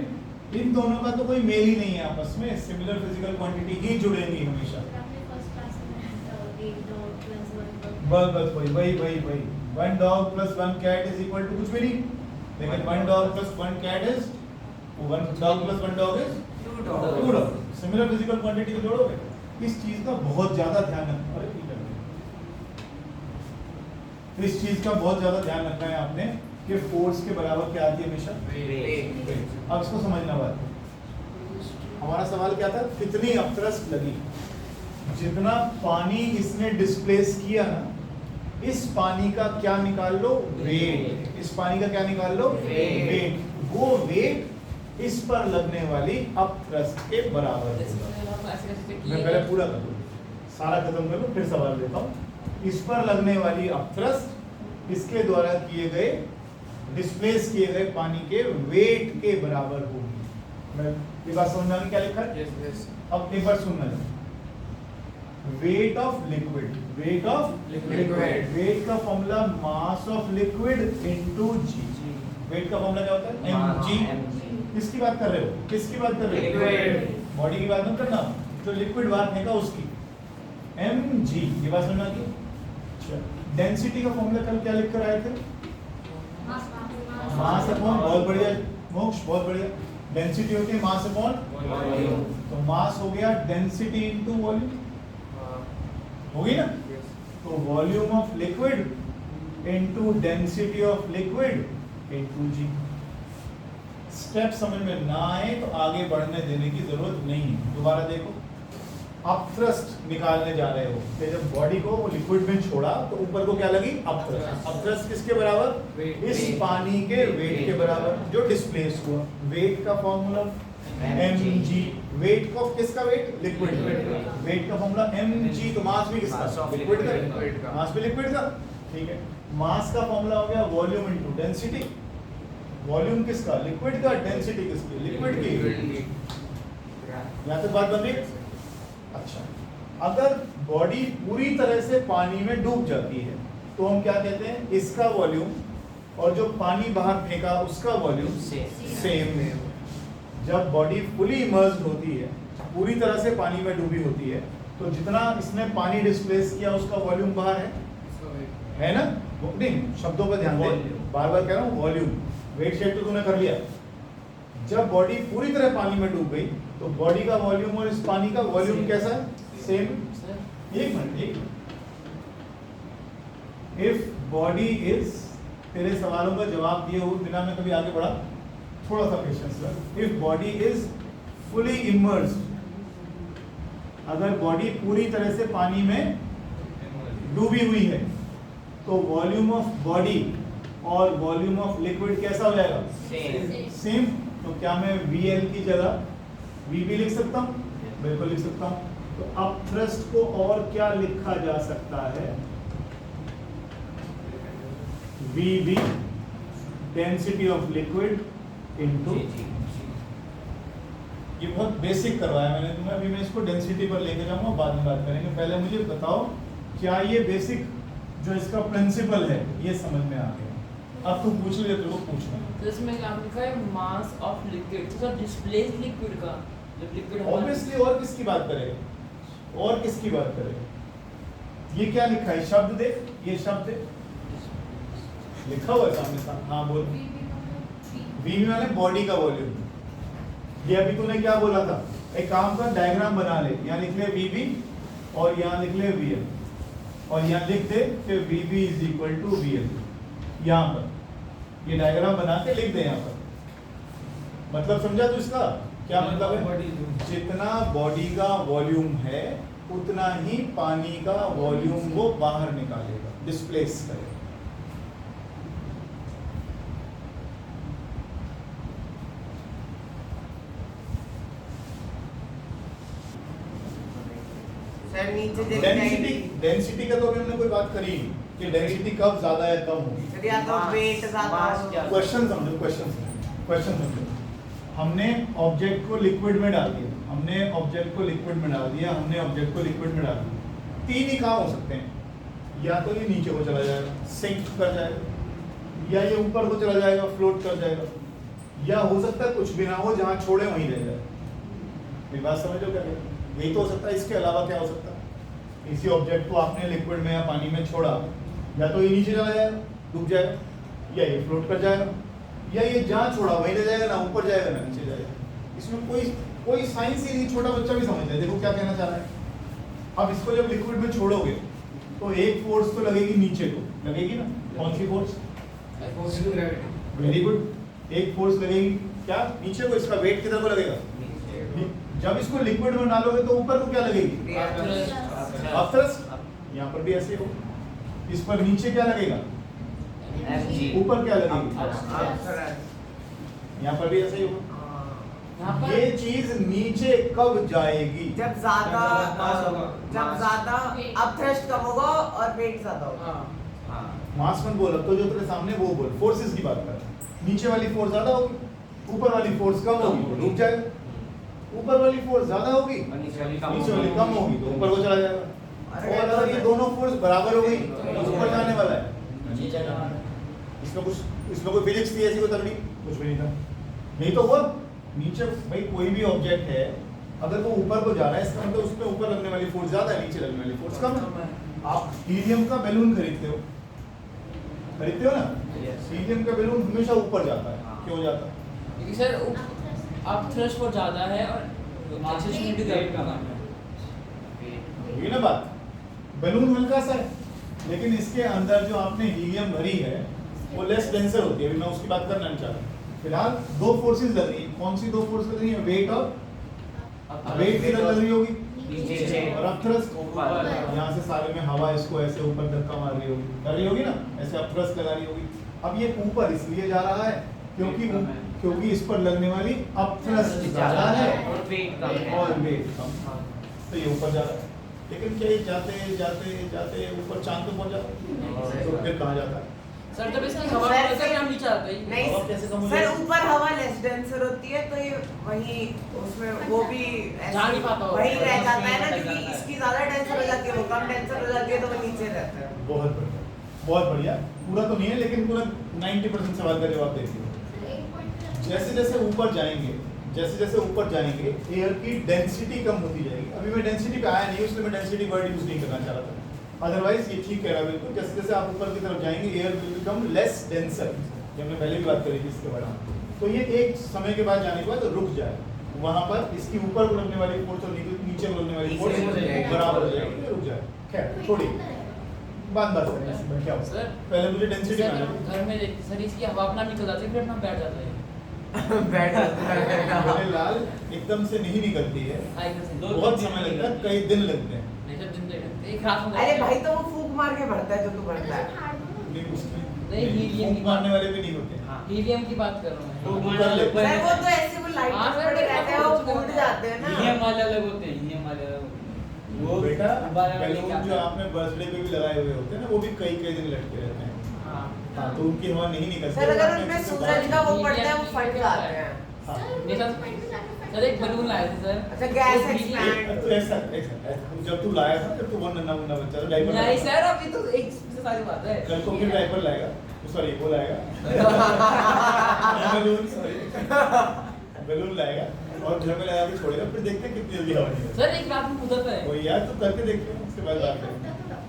इन दोनों का तो कोई मेल ही नहीं है आपस में। सिमिलर फिजिकल क्वांटिटी ही जुड़ेंगी हमेशा। बस वही 1 dog plus 1 cat is equal to कुछ भी नहीं, लेकिन 1 dog plus 1 cat is 1 dog plus 1 dog is 2 dog. Similar physical quantity को जोड़ोगे। इस चीज का बहुत ज्यादा ध्यान रखना है, इस चीज का बहुत ज्यादा ध्यान रखना है आपने कि फोर्स के बराबर क्या आती है हमेशा, वेट। अब इसको समझना बात, हमारा सवाल क्या था, कितनी अप थ्रस्ट लगी। जितना पानी इसने डिस्प्लेस किया ना, इस पानी का क्या निकाल लो, वेट। इस पानी का क्या निकाल लो, वेट। वो वेट इस पर लगने वाली अप थ्रस्ट के बराबर होगा। मैं पहले पूरा कर दूं, सारा खत्म कर लूं, फिर सवाल देता हूं। इस पर लगने वाली अप थ्रस्ट इसके द्वारा किए गए डिस्प्लेस किए गए पानी के वेट के बराबर होगी। मैं ये बात समझ में आ गई क्या लिखा है? अब एक बार सुनना है, weight of liquid, weight of liquid, weight का formula mass of liquid into G. Weight का फॉर्मूला क्या होता है, mg। किसकी बात कर रहे हो, किसकी बात कर रहे हो, लिक्विड। बॉडी की बात मत करना, जो लिक्विड बाहर फेंका उसकी, mg। ये बात समझ में आ गई। अच्छा, डेंसिटी का फॉर्मूला कल क्या लिख कर आए थे, मास अपॉन, बहुत बढ़िया मोक्ष, बहुत बढ़िया। डेंसिटी होती है मास अपॉन वॉल्यूम, तो मास हो गया डेंसिटी इनटू वॉल्यूम, होगी ना। तो volume of liquid into density of liquid into G. Step समझ में ना आए तो आगे बढ़ने देने की जरूरत नहीं है। दोबारा देखो, अप थ्रस्ट निकालने जा रहे हो कि जब बॉडी को लिक्विड में छोड़ा तो ऊपर को क्या लगी, अप थ्रस्ट। अप थ्रस्ट किसके बराबर, इस पानी के वेट के बराबर जो डिस्प्लेस हुआ। वेट का फॉर्मूला mg, वेट को किसका वेट, लिक्विड। वेट का फॉर्मूला mg, तो मास भी किसका, लिक्विड का, मास भी लिक्विड का, ठीक है। मास का फॉर्मूला हो गया वॉल्यूम इनटू डेंसिटी। वॉल्यूम किसका, लिक्विड का, डेंसिटी किसकी, लिक्विड की। यहाँ तक बात बन रही है। अच्छा, अगर बॉडी पूरी तरह से पानी में डूब जाती है तो हम क्या कहते हैं, इसका वॉल्यूम और जो पानी बाहर फेंका उसका वॉल्यूम सेम है। जब बॉडी फुली इमर्स्ड होती है, पूरी तरह से पानी में डूबी होती है, तो जितना इसने पानी डिस्प्लेस किया उसका वॉल्यूम बाहर है ना। नहीं, शब्दों पर ध्यान दे, बार बार कह रहा हूँ वॉल्यूम। वेट शेड तो तूने कर लिया। जब बॉडी पूरी तरह पानी में डूब गई तो बॉडी का वॉल्यूम और इस पानी का वॉल्यूम कैसा है, सेम। एक मिनट, इफ बॉडी इज, तेरे सवालों का जवाब दिए हुए बिना मैं कभी आगे बढ़ा, थोड़ा सा पेशेंस रख। If body is fully immersed, अगर बॉडी पूरी तरह से पानी में डूबी हुई है तो वॉल्यूम ऑफ बॉडी और वॉल्यूम ऑफ लिक्विड कैसा हो जाएगा? सेम। तो क्या मैं VL की जगह VB लिख सकता हूँ? बिल्कुल लिख सकता हूँ। तो अब थ्रस्ट को और क्या लिखा जा सकता है? VB density of liquid into, ये बहुत बेसिक करवाया मैंने तुम्हें, अभी मैं इसको डेंसिटी पर लेके जाऊंगा, बाद में बात करेंगे। पहले मुझे बताओ क्या ये बेसिक जो इसका प्रिंसिपल है ये समझ में आ गया? अब तुम पूछ लीजिए, तुमको पूछना तो इसमें क्या लिखा है? मास ऑफ लिक्विड, तो सर डिस्प्लेस लिक्विड का, जब लिक्विड ऑब्वियसली। और किसकी बात करेगा? और किसकी बात करेगा? ये क्या लिखा है? शब्द देख, ये शब्द देख, लिखा हुआ है सामने सामने। हाँ बोल। वी माने बॉडी का वॉल्यूम। ये अभी तूने क्या बोला था? एक काम कर, डायग्राम बना ले, यहाँ लिख ले VB और यहाँ लिख ले VL और यहाँ लिख दे कि VB is equal to VL। यहाँ पर ये डायग्राम बना के लिख दे यहाँ पर। मतलब समझा तू इसका क्या मतलब है? जितना बॉडी का वॉल्यूम है उतना ही पानी का वॉल्यूम वो बाहर निकालेगा, डिस्प्लेस करेगा। सर नीचे डेंसिटी, डेंसिटी का तो अभी हमने कोई बात करी नहीं कि डेंसिटी कब ज्यादा है कम होगी। सर या तो वेट ज्यादा हो। क्वेश्चन समझो, क्वेश्चन समझो। हमने ऑब्जेक्ट को लिक्विड में डाल दिया, हमने ऑब्जेक्ट को लिक्विड में डाल दिया, हमने ऑब्जेक्ट को लिक्विड में डाल दिया। तीन ही काम हो सकते हैं, या तो ये नीचे को चला जाएगा, सिंक कर जाएगा, या ये ऊपर को चला जाएगा, फ्लोट कर जाएगा, या हो सकता है कुछ भी ना हो, जहाँ छोड़े वहीं रह जाए। मेरी बात समझो क्या? यही तो हो सकता है, इसके अलावा क्या हो सकता है? इसी ऑब्जेक्ट को आपने लिक्विड में या पानी में छोड़ा, या तो ये नीचे चला जाएगा, डूब जाएगा, या ये फ्लोट कर जाएगा, या ये जहाँ छोड़ा वहीं रह जाएगा, ना ऊपर जाएगा ना नीचे जाएगा। इसमें कोई साइंस ही नहीं, छोटा बच्चा भी समझ जाए। देखो क्या कहना चाह रहा है। अब इसको जब लिक्विड में छोड़ोगे तो एक फोर्स तो लगेगी नीचे को, लगेगी ना? कौन सी फोर्स? Very good. एक फोर्स लगेगी क्या? नीचे को। इसका वेट किधर को लगेगा? जब इसको लिक्विड में डालोगे तो ऊपर को क्या लगेगी? अपथ्रस्ट। यहाँ पर भी ऐसे हो। इस पर नीचे क्या लगेगा? ऊपर क्या लगेगी? यहाँ पर भी ऐसे ही होगा। ये चीज नीचे कब जाएगी? जब ज्यादा अपथ्रस्ट कम होगा और वेट ज्यादा होगा। मास मत बोल, अब तो जो तेरे सामने वो बोल। फोर्सेस की बात कर। नीचे वाली फोर्स ज्यादा होगी, ऊपर वाली फोर्स कम होगी तो डूब जाएगा। ऊपर वाली फोर्स ज्यादा होगी, नीचे वाली कम होगी तो ऊपर को चला जाएगा। और अगर ये दोनों फोर्स बराबर हो गई तो ऊपर जाने वाला है। इसमें कोई फिजिक्स थी ऐसी कोई तगड़ी? कुछ भी नहीं था। नहीं तो वो नीचे, भाई कोई भी ऑब्जेक्ट है अगर वो ऊपर को जा रहा है इसका मतलब उसमें ऊपर लगने वाली फोर्स ज्यादा है, नीचे लगने वाली फोर्स कम है। आप हीलियम का बैलून खरीदते हो ना? हीलियम का बैलून हमेशा ऊपर जाता है। क्यों जाता है? क्योंकि सर अब थ्रस्ट बहुत ज्यादा है और एक्सेसिबिलिटी का काम है। ये ना बात, बैलून हल्का सा है लेकिन इसके अंदर जो आपने हीलियम भरी है वो लेस डेंसर होती है। अभी मैं उसकी बात करना नहीं चाह रहा। फिलहाल दो फोर्सेस लग रही है। कौन सी दो फोर्स लग रही है? वेट और वेट किधर लग रही होगी? और अपथ्रस्ट। यहाँ से सारे में हवा इसको ऐसे ऊपर धक्का मार रही होगी, कर रही होगी ना, ऐसे अपथ्रस्ट लगा रही होगी। अब ये ऊपर इसलिए जा रहा है क्योंकि इस पर लगने वाली अपथ्रस्ट ज्यादा है और वेट कम। तो ये ऊपर जा रहा है। लेकिन क्या ये जाते जाते जाते ऊपर चांद पे पहुंच जाता है? तो फिर कहाँ जाता है? सर जब इसमें हवा बढ़ता है हम नीचे आते हैं। नहीं हवा कैसे कम हो सर, जाएगी? ऊपर हवा लेस डेंसर होती है तो ये वही उसमें वो भी जा नहीं पाता वही रह जाता है ना, क्योंकि इसकी ज्यादा डेंसर हो जाती है, वो कम डेंसर हो जाती है तो वो नीचे रहता है। बहुत बढ़िया, बहुत बढ़िया। पूरा तो नहीं है लेकिन पूरा 90% सवाल का जवाब देती है। जैसे जैसे ऊपर जाएंगे एयर की डेंसिटी कम होती जाएगी। अभी मैं डेंसिटी पे आया नहीं, इसलिए मैं डेंसिटी वर्ड यूज नहीं करना चाह रहा था। अदरवाइज ये ठीक कह रहा है बिल्कुल। जैसे जैसे आप ऊपर की तरफ जाएंगे air will become less denser. ये हमने पहले भी बात करी थी इसके बारे में। तो ये एक समय के बाद जाने के बाद रुक जाए, वहां पर इसकी ऊपर को लगने वाली फोर्स और नीचे को लगने वाली फोर्स बराबर हो जाएगी, रुक जाए। खैर छोड़िए, बात करें इसमें क्या होता है सर पहले मुझे डेंसिटी सर मालूम घर में देखते सर इसकी हवा अपना निकल जाती है फिर अपना बैठ जाता है बैठ मेरे लाल एकदम से नहीं निकलती है हाँ, एकदम से। बहुत समय लगता है कई दिन लगते हैं नहीं सर दिन तक एक रात में अरे भाई तो वो फूक मार के भरता है जो तू भरता है नहीं उसकी नहीं, हीलियम फूंक की मारने बात- वाले भी नहीं होते हाँ हीलियम की बात कर रहा हूँ वो मैं कर ले। सर वो तो ऐसे वो लाइट हाँ, सर, पड़े रहते हैं वो फूट जाते हैं हीलियम ना वाले अलग होते हैं, हीलियम वाले अलग होते हैं। वो बेटा बारह वाले बैलून क्या जो आपने बर्थडे पे भी लगाए हुए होते हैं ना वो भी कई कई दिन लटके रहते हैं हाँ हाँ तो उनकी हवा नहीं निकलती सर अगर आपने उनमें किसी से सूरज का वो पड़ता है वो हीलियम फट की जाते क्या हैं हाँ। नहीं सर एक बलून लाए थे सर अच्छा गैस वो हीलियम- एक्सपैंड तो ऐसा जब तू लाया था जब तू वो नन्ना मुन्ना बच्चा था डायपर नहीं सर अभी तो एक से सारी बात है कल को फिर डायपर लाएगा सॉरी वो लाएगा बैलून सॉरी बैलून लाएगा और घर में लगा के छोड़ेगा फिर देखते हैं कितनी जल्दी हवा निकलती सर एक रात में उधर है है वो यार तो करके देखते हैं उसके बाद बात करेंगे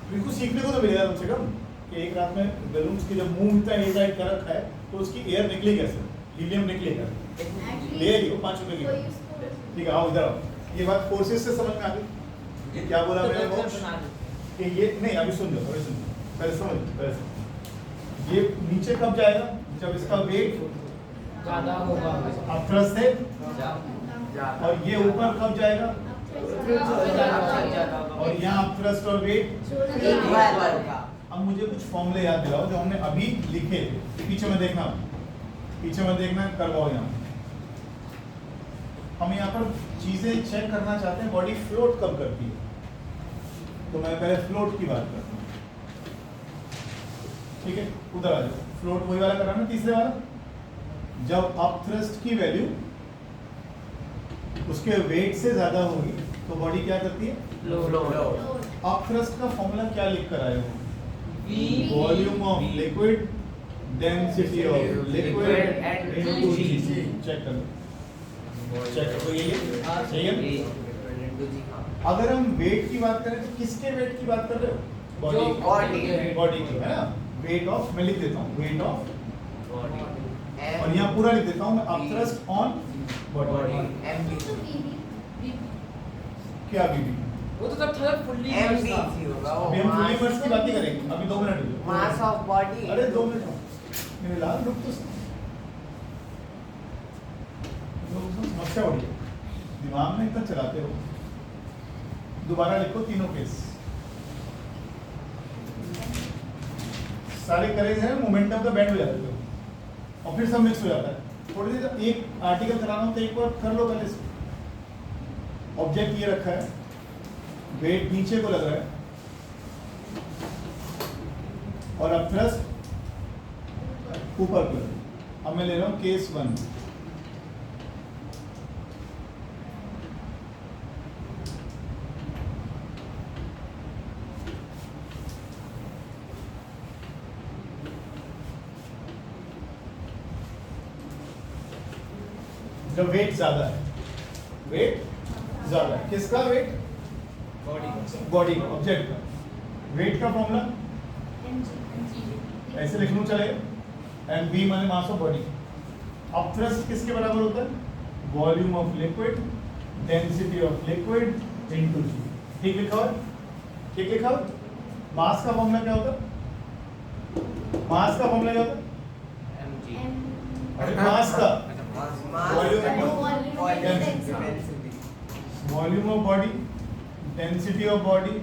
फिर कुछ सीखने को तो मिलेगा कम से कम कि एक रात में बैलून की जब मुंह इतना एयर टाइट कर रखा है तो उसकी एयर निकली कैसे हीलियम निकलेगा ले आइए वो 5 रुपए की ठीक है आओ इधर आओ ये बात फोर्सेस से समझ में आ गई क्या बोला मैंने वो कि ये नहीं अभी सुन लो पहले समझ पहले समझ ये नीचे कब जाएगा जब इसका वेट ज्यादा होगा अब थ्रस्ट है और ये ऊपर कब जाएगा और यहाँ अब थ्रस्ट और वेट अब मुझे कुछ फॉर्मूले याद दिलाओ जो हमने अभी लिखे थे पीछे में देखना करवाओ यहाँ हम यहाँ पर चीजें चेक करना चाहते हैं बॉडी फ्लोट कब करती है तो मैं पहले फ्लोट की बात करता हूँ ठीक है उधर आ जाओ फ्लोट वही वाला कराना तीसरे वाला जब अप थ्रस्ट की वैल्यू उसके वेट से ज्यादा होगी तो बॉडी क्या करती है अप थ्रस्ट का फॉर्मूला क्या लिख कर आए हो volume of liquid density of liquid into G check कर लो चेक करो ये अगर हम वेट की बात करें तो किसके वेट की बात कर रहे हो जो बॉडी की है ना वेट ऑफ मैं लिख देता हूँ वेट ऑफ और यहाँ पूरा लिख देता हूँ मैं अप थ्रस्ट ऑन बॉडी क्या बीबी वो तो तब था फुल्ली अभी हम फुली बर्स्ट की बात ही करेंगे अभी 2 मिनट रुको मास ऑफ बॉडी अरे 2 मिनट मेरे लाल रुक तो समस्या हो रही है दिमाग में इतना चलाते हो दोबारा लिखो तीनों केस सारे करे हैं मोमेंटम का बैंड हो जाते हो और फिर सब मिक्स हो जाता है थोड़ी देर एक आर्टिकल कराना हो तो एक बार कर लो पहले इसको ऑब्जेक्ट ये रखा है वेट नीचे को लग रहा है और अब थ्रस्ट ऊपर को अब मैं ले रहा हूं केस 1 जब वेट ज्यादा है वेट ज्यादा है किसका वेट बॉडी का ऑब्जेक्ट का वेट का फॉर्मूला ऐसे लिख लूं चलेगा एंड बी माने मास ऑफ बॉडी अब थ्रस्ट किसके बराबर होता है volume of liquid density of liquid into G ठीक लिखा हुआ ठीक लिखा हुआ मास का फॉर्मूला क्या होता है मास का फॉर्मूला क्या होता है अरे मास का volume of body density of body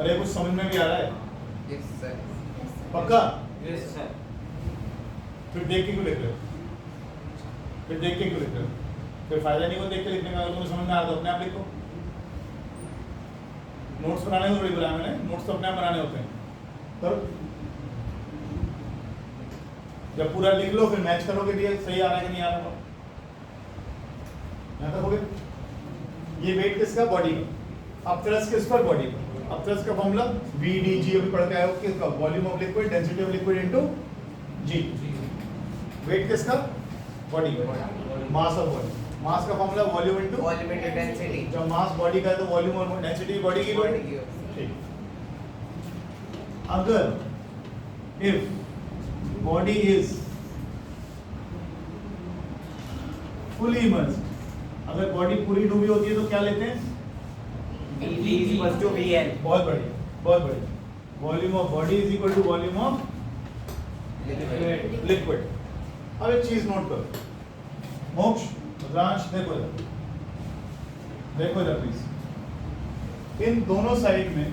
अरे कुछ समझ में भी आ रहा है पक्का फिर देख के क्यों लिख रहे हो फिर देख के क्यों लिख रहे हो फिर फायदा नहीं हो देख के लिखने का अगर तुम्हें समझ में आ रहा तो अपने आप लिखो नोट्स बनाने को थोड़ी बुलाया मैंने नोट्स तो अपने आप बनाने होते हैं करो जब पूरा लिख लो फिर मैच करोगे भी सही आ रहा है कि नहीं आ रहा यहाँ तक हो गया ये वेट किसका बॉडी का अब थ्रस्ट किस पर बॉडी का अब थ्रस्ट का फॉर्मूला VDG अभी पढ़ के आए हो किसका volume of liquid density of liquid into G weight किसका बॉडी का मास ऑफ बॉडी मास का फॉर्मूला वॉल्यूम इनटू डेंसिटी जब मास बॉडी का है तो वॉल्यूम और डेंसिटी बॉडी की लो ठीक अगर if body is fully immerse. अगर बॉडी पूरी डूबी होती है तो क्या लेते हैं? V is equals to VL. बहुत बढ़िया, बहुत बढ़िया। Volume of body is equal to volume of liquid. अब एक चीज नोट करो, मोक्ष, रुद्रांश, देखो इधर, देखो इधर प्लीज। इन दोनों साइड में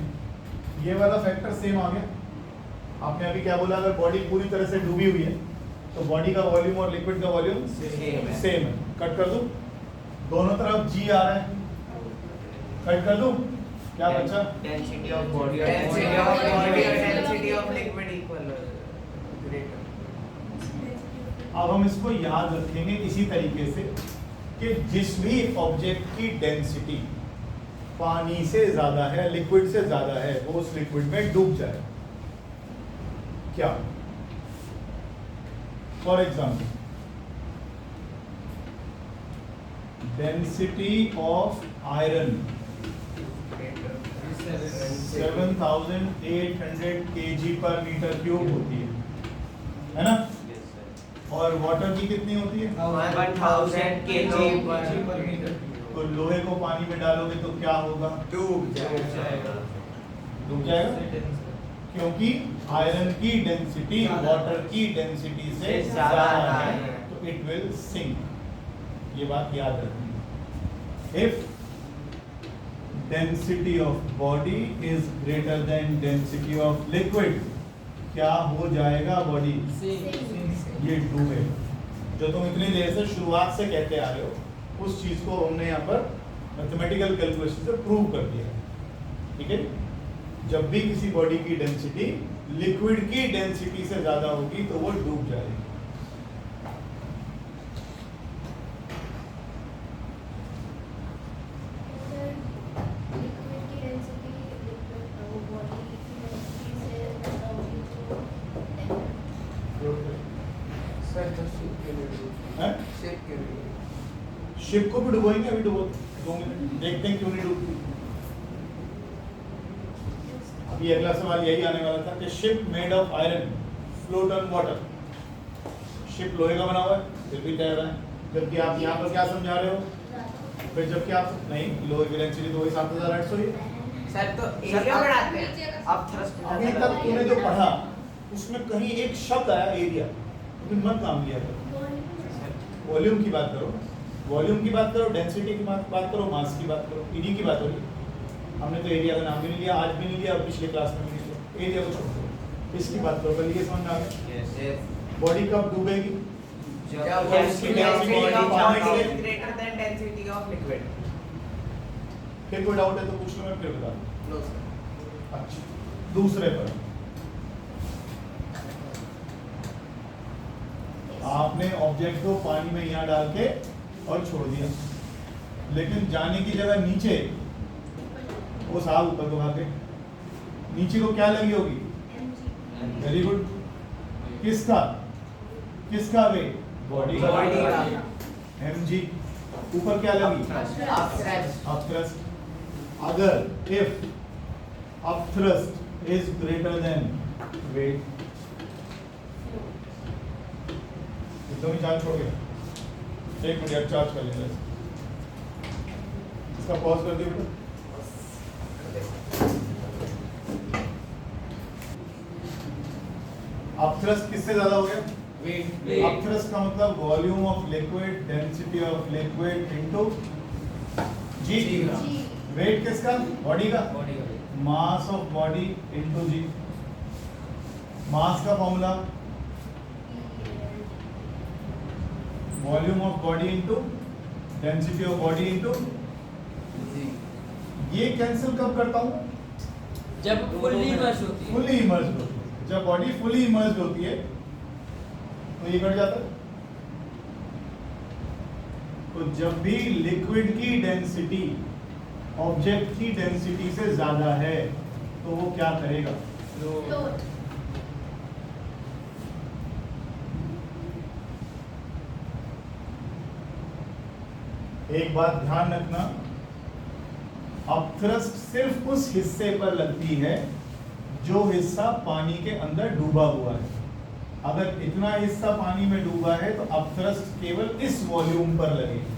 ये वाला फैक्टर सेम आ गया। आपने अभी क्या बोला? अगर बॉडी पूरी तरह से डूबी हुई है तो बॉडी का वॉल्यूम और लिक्विड का वॉल्यूम सेम है। कट कर दूं? दोनों तरफ G आ रहा है, कट कर दूं? क्या बचा? Density of body और density of liquid equal greater. अब हम इसको याद रखेंगे इसी तरीके से कि जिस भी ऑब्जेक्ट की डेंसिटी पानी से ज्यादा है, लिक्विड से ज्यादा है, वो उस लिक्विड में डूब जाए। क्या? For example, density of iron 7,800 kg पर मीटर क्यूब होती है ना? और वाटर की कितनी होती है? 1000 kg पर मीटर। तो लोहे को पानी में डालोगे तो क्या होगा? डूब जाएगा। डूब जाएगा, क्योंकि आयरन की डेंसिटी वाटर की डेंसिटी से ज्यादा है, तो इट विल सिंक। ये बात याद रखनी। If density of body is greater then density of liquid, क्या हो जाएगा बॉडी? ये डूबे। जो तुम इतनी देर से शुरुआत से कहते आ रहे हो, उस चीज को हमने यहाँ पर मैथमेटिकल कैलकुलेशन से प्रूव कर दिया है। ठीक है? जब भी किसी बॉडी की डेंसिटी लिक्विड की डेंसिटी से ज्यादा होगी तो वो डूब जाएगी। शिप को भी डुबोएंगे, अभी डुबो 2 मिनट, देखते हैं क्यों नहीं डूबती। अभी अगला सवाल यही आने वाला था कि ship made of iron float on water. Ship लोहे का बना हुआ है, फिर भी तैर रहा है, जबकि आप यहाँ पर क्या समझा रहे हो? फिर जबकि आप नहीं, लोहे की डेंसिटी तो वही 7,800 ही है। सर तो एरिया बढ़ाते हैं। अब थ्रस्ट अभी तक तूने जो पढ़ा उसमें कहीं एक शब्द आया एरिया, लेकिन मत काम लिया करो। वॉल्यूम की बात करो, वॉल्यूम की बात करो, डेंसिटी की बात करो, मास की बात करो, इन्हीं की बात हो रही। हमने तो एरिया का नाम भी नहीं लिया, आज भी नहीं लिया, और पिछले क्लास में भी नहीं लिया। एरिया को छोड़ो, इसकी बात करो। कल ये समझ में आ गया? बॉडी कब डूबेगी? जब उसकी density of body body is greater than density of liquid. फिर कोई डाउट है तो पूछ लो, मैं फिर बता दूं। No sir. अच्छा, दूसरे पर आपने ऑब्जेक्ट को पानी में यहाँ डाल के और छोड़ दिया, लेकिन जाने की जगह नीचे वो साहब ऊपर को भागे, नीचे को क्या लगी होगी? Very good. किसका किसका वेट? बॉडी का। Body का। mg। ऊपर क्या लगी? अपथ्रस्ट। अगर if upthrust is greater than weight, एकदम ही चार्ज छोड़ गया। एक मिनट चार्ज कर लेंगे, इसका पॉज कर दियो बेटा। अपथ्रस्ट किससे ज्यादा हो गया? वेट। अपथ्रस्ट का मतलब volume of liquid, density of liquid into G. Weight किसका? बॉडी का। बॉडी का। Mass of body into G. Mass का formula volume of body into density of body into. ये कैंसिल कब करता हूँ? जब फुल्ली इमर्स होती है। फुली इमर्स्ड होती है। जब बॉडी फुली इमर्स्ड होती है तो ये घट जाता है। तो जब भी लिक्विड की डेंसिटी ऑब्जेक्ट की डेंसिटी से ज्यादा है तो वो क्या करेगा? एक बात ध्यान रखना, अपथ्रस्ट सिर्फ उस हिस्से पर लगती है जो हिस्सा पानी के अंदर डूबा हुआ है। अगर इतना हिस्सा पानी में डूबा है तो अपथ्रस्ट केवल इस वॉल्यूम पर लगेगी।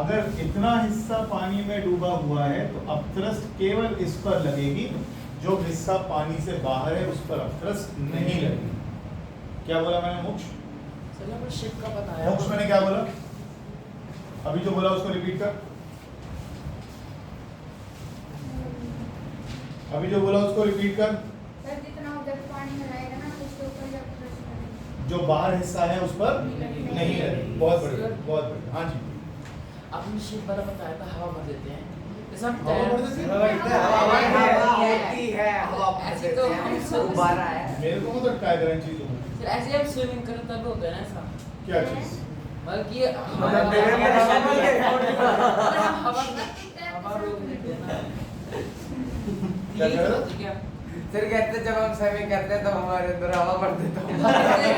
अगर इतना हिस्सा पानी में डूबा हुआ है तो अपथ्रस्ट केवल इस पर लगेगी, जो हिस्सा पानी से बाहर है उस पर अपथ्रस्ट नहीं लगेगी। क्या बोला मैंने मोक्ष? सर यहाँ पर शिप का बताया। मोक्ष मैंने क्या बोला? अभी जो बोला उसको रिपीट कर। अभी जो बोला उसको रिपीट कर। सर जितना उधर पानी में रहेगा ना उसके ऊपर जब प्रेस करेंगे जो बाहर हिस्सा है उस पर नहीं लगेगी। बहुत बढ़िया, बहुत बढ़िया। हाँ जी, आपने शिप वाला बताया था, हवा भर देते हैं। जैसे हम हवा भर तैर- देते हैं? ऐसे तो हम सब- गुब्बारा है। मेरे को मत अटकाया करें चीजों में। सर ऐसे हम स्विमिंग करते तब होता है ना ऐसा। क्या चीज? मतलब कि ये मतलब मेरे में हवा रोक देते हैं ना। क्या कह रहे हो? क्या? सर कहते हैं जब हम स्विमिंग करते हैं तब हमारे अंदर हवा भर देता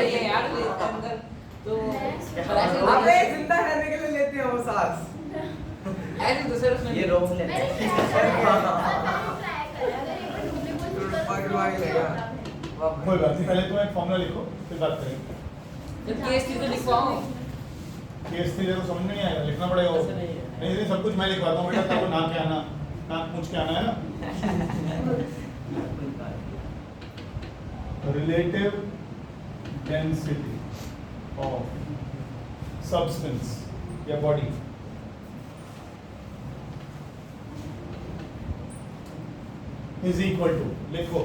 ये यार लेते हैं अंदर तो पर ऐसे अबे जिंदा रहने के लिए लेते हैं वो सांस। ऐसे तो सर उसमें ये रोक लेते मैंने हैं। ट्राई करा अगर एक बार डूबने को कोशिश पकड़ वाली लेगा। कोई बात नहीं, पहले तुम एक फॉर्मूला लिखो फिर बात करेंगे। जब केस थी तो लिखवाओ। केस थी तो समझ में नहीं आएगा, लिखना पड़ेगा वो। ऐसा नहीं है। नहीं नहीं, सब कुछ मैं लिखवाता हूँ बेटा, तेरे को नाक के आना, नाक पूछ के आना है ना। रिलेटिव डेंसिटी ऑफ सब्सटेंस या बॉडी इज इक्वल टू, लिखो,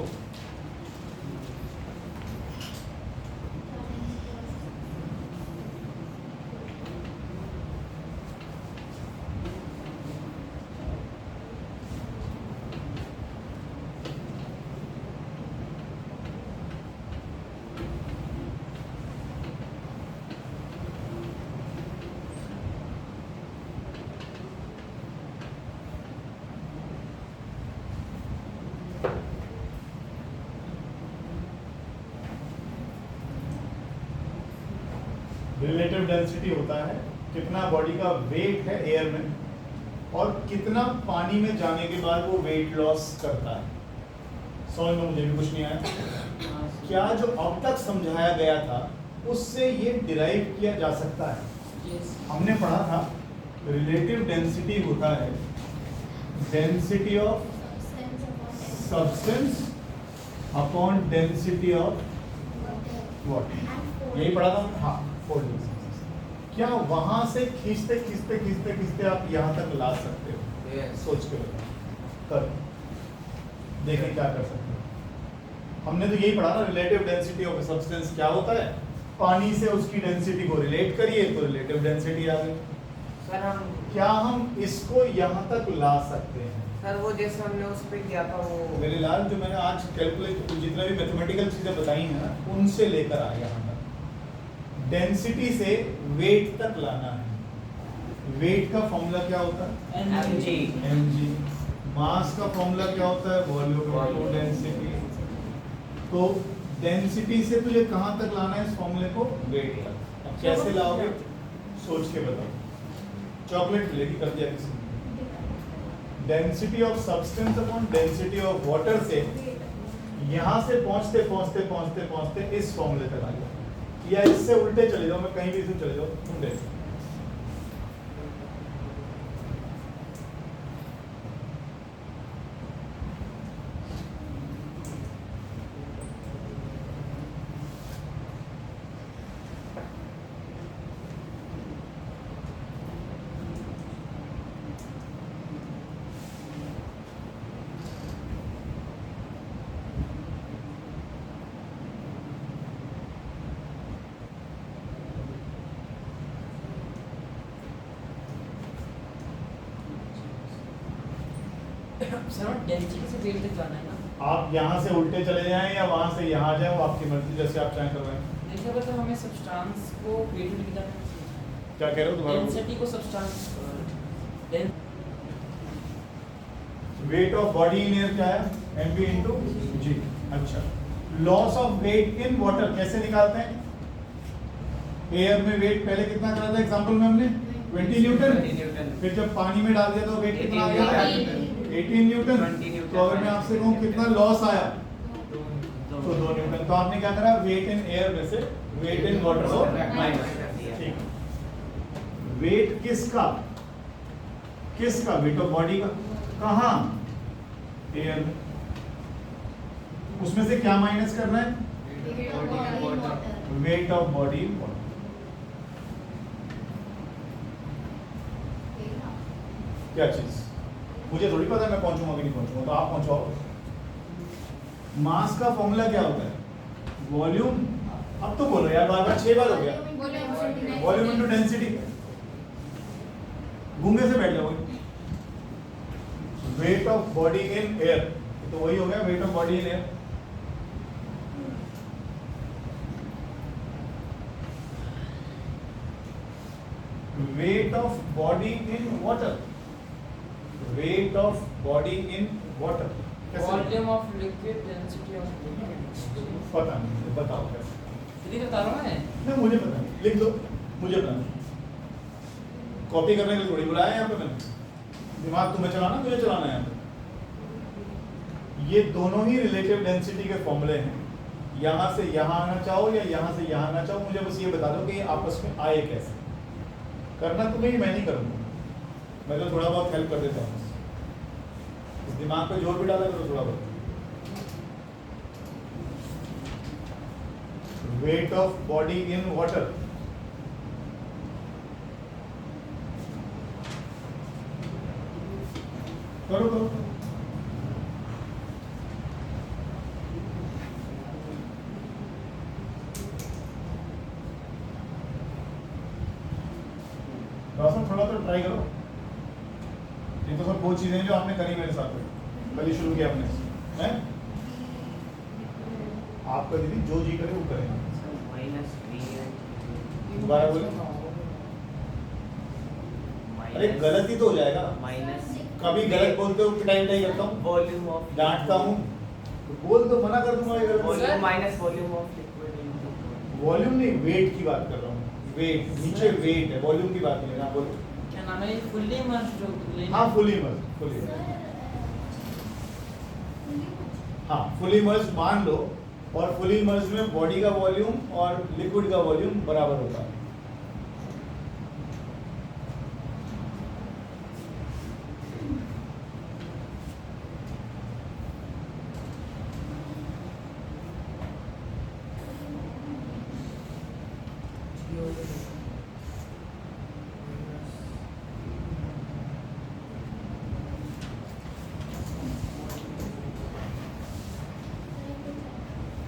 रिलेटिव डेंसिटी होता है कितना बॉडी का वेट है एयर में और कितना पानी में जाने के बाद वो वेट लॉस करता है। समझ में मुझे भी कुछ नहीं आया। क्या जो अब तक समझाया गया था उससे ये डिराइव किया जा सकता है? यस हमने पढ़ा था रिलेटिव डेंसिटी होता है density of substance upon density of water. यही पढ़ा था। हाँ, फोल्डिंग। क्या वहां से खींचते खींचते खींचते खींचते आप यहाँ तक ला सकते हो? Yes. सोच के बताओ, कर देखें क्या कर सकते हो। हमने तो यही पढ़ा ना, रिलेटिव डेंसिटी ऑफ सब्सटेंस क्या होता है, पानी से उसकी डेंसिटी को रिलेट करिए तो रिलेटिव डेंसिटी आ गई। सर हम क्या हम इसको यहाँ तक ला सकते हैं? सर वो जैसे हमने उस पे किया था वो मेरे लाल, जो मैंने आज कैलकुलेट जितना भी मैथमेटिकल चीजें बताई हैं ना उनसे लेकर आ यहाँ तक डेंसिटी से वेट तक लाना है। वेट का फॉर्मूला क्या होता है? mg mg। मास का फॉर्मूला क्या होता है? Volume into density. तो डेंसिटी से तुझे कहाँ तक लाना है इस फॉर्मूले को? वेट तक। अब कैसे लाओगे? सोच के बताओ। चॉकलेट मिलेगी, कर दिया किसी ने। Density of substance upon density of water से यहाँ से पहुँचते पहुँचते पहुँचते पहुँचते इस फॉर्मूले तक आ गया। या इससे उल्टे चले जाओ, मैं कहीं भी से चले जाओ, तुम देखो। सर डेंसिटी से वेट तक जाना है ना। आप यहाँ से उल्टे चले जाएं या वहां से यहाँ आ जाएं, वो आपकी मर्जी, जैसे आप चाहें करवाएं। देखिए बता हमें सब्सटेंस को वेट में कितना क्या कह रहे हो दोबारा? डेंसिटी को substance weight of body in air क्या है? mv into G. अच्छा, loss of weight in water कैसे निकालते हैं? एयर में वेट पहले कितना करा था एग्जांपल में हमने? 20 न्यूटन। 20 न्यूटन। फिर जब पानी में डाल दिया तो वेट कितना आ गया? 18 18 न्यूटन। 20 न्यूटन। तो अगर मैं आपसे कहूँ कितना लॉस आया तो तो 2 न्यूटन। तो आपने क्या करा, वेट इन एयर में से वेट इन वाटर को माइनस कर दिया। ठीक। वेट किसका, किसका, वेट ऑफ बॉडी का, कहाँ, एयर में। उसमें से क्या माइनस करना है, weight of body in water. क्या चीज, मुझे थोड़ी पता है मैं पहुंचूंगा कि नहीं पहुंचूंगा, तो आप पहुंचाओ। मास का फॉर्मूला क्या होता है, वॉल्यूम, अब तो बोलो यार, बार बार 6 बार हो गया, वॉल्यूम इनटू डेंसिटी। गूंगे से बैठ जाओगे, wait of body in air, तो वही हो गया wait of body in air. Wait of body in water, wait of body in water volume of liquid, density of liquid. पता नहीं, बताओ कैसे। सीधी बता रहा हूं मैं। नहीं मुझे पता नहीं, लिख दो, मुझे पता नहीं। कॉपी करने के लिए थोड़ी बुलाया यहाँ पे मैंने, दिमाग तुम्हें चलाना, मुझे चलाना है यहाँ पे। ये दोनों ही रिलेटिव डेंसिटी के फॉर्मूले हैं, यहाँ से यहाँ आना चाहो या यहाँ से यहाँ आना चाहो, मुझे बस ये बता दो कि ये आपस में आए कैसे। करना तुम्हें ही, मैं नहीं करूँगा, मैं तो थोड़ा बहुत हेल्प कर देता हूँ, इस दिमाग पे जोर भी डाला करो थोड़ा बहुत। Wait of body in water, करो करो। थोड़ा तो ट्राई करो, ये तो सब वो चीजें जो आपने करी मेरे साथ में, कल ही शुरू किया आपने, हैं? आपका दीदी जो जी करे वो करेगा। माइनस दोबारा बोले, अरे गलत ही तो हो जाएगा, माइनस कभी गलत बोलते हो पिटाई पिटाई करता हूँ, वॉल्यूम ऑफ डांटता हूँ, तो बोल तो मना कर दूंगा। Volume minus volume of liquid. Volume नहीं, वेट की बात कर रहा हूँ, वेट नीचे वेट है, वॉल्यूम की बात नहीं है। बोलो, क्या नाम है, फुल्ली इमर्स्ड जो हाँ फुली इमर्स्ड, फुली, हाँ फुली इमर्स्ड मान लो, और फुली इमर्स्ड में बॉडी का वॉल्यूम और लिक्विड का वॉल्यूम बराबर होता है।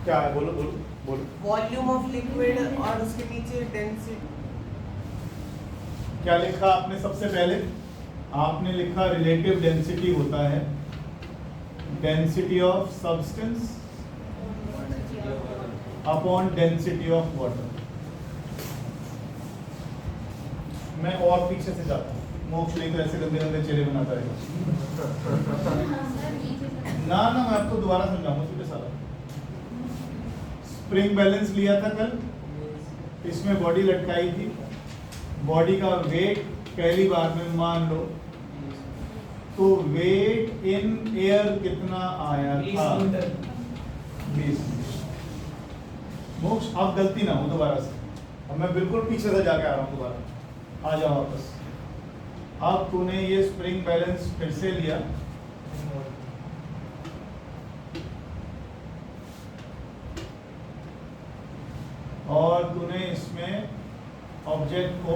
क्या है, बोलो बोलो बोलो। वॉल्यूम ऑफ लिक्विड और उसके नीचे डेंसिटी। क्या लिखा आपने सबसे पहले, आपने लिखा रिलेटिव डेंसिटी होता है density of substance upon density of water. मैं और पीछे से जाता हूँ, मोक्ष नहीं तो ऐसे गंदे गंदे चेहरे बनाता रहेगा। ना ना, मैं आपको दोबारा समझाऊंगा सीधे सारा। स्प्रिंग बैलेंस लिया था कल, इसमें बॉडी लटकाई थी, बॉडी का वेट पहली बार में मान लो, तो वेट इन एयर कितना आया था, 20। मोक्ष अब गलती ना हो दोबारा से, अब मैं बिल्कुल पीछे से जाके आ रहा हूँ, दोबारा आ जाओ वापस। अब तूने ये स्प्रिंग बैलेंस फिर से लिया, और तूने इसमें ऑब्जेक्ट को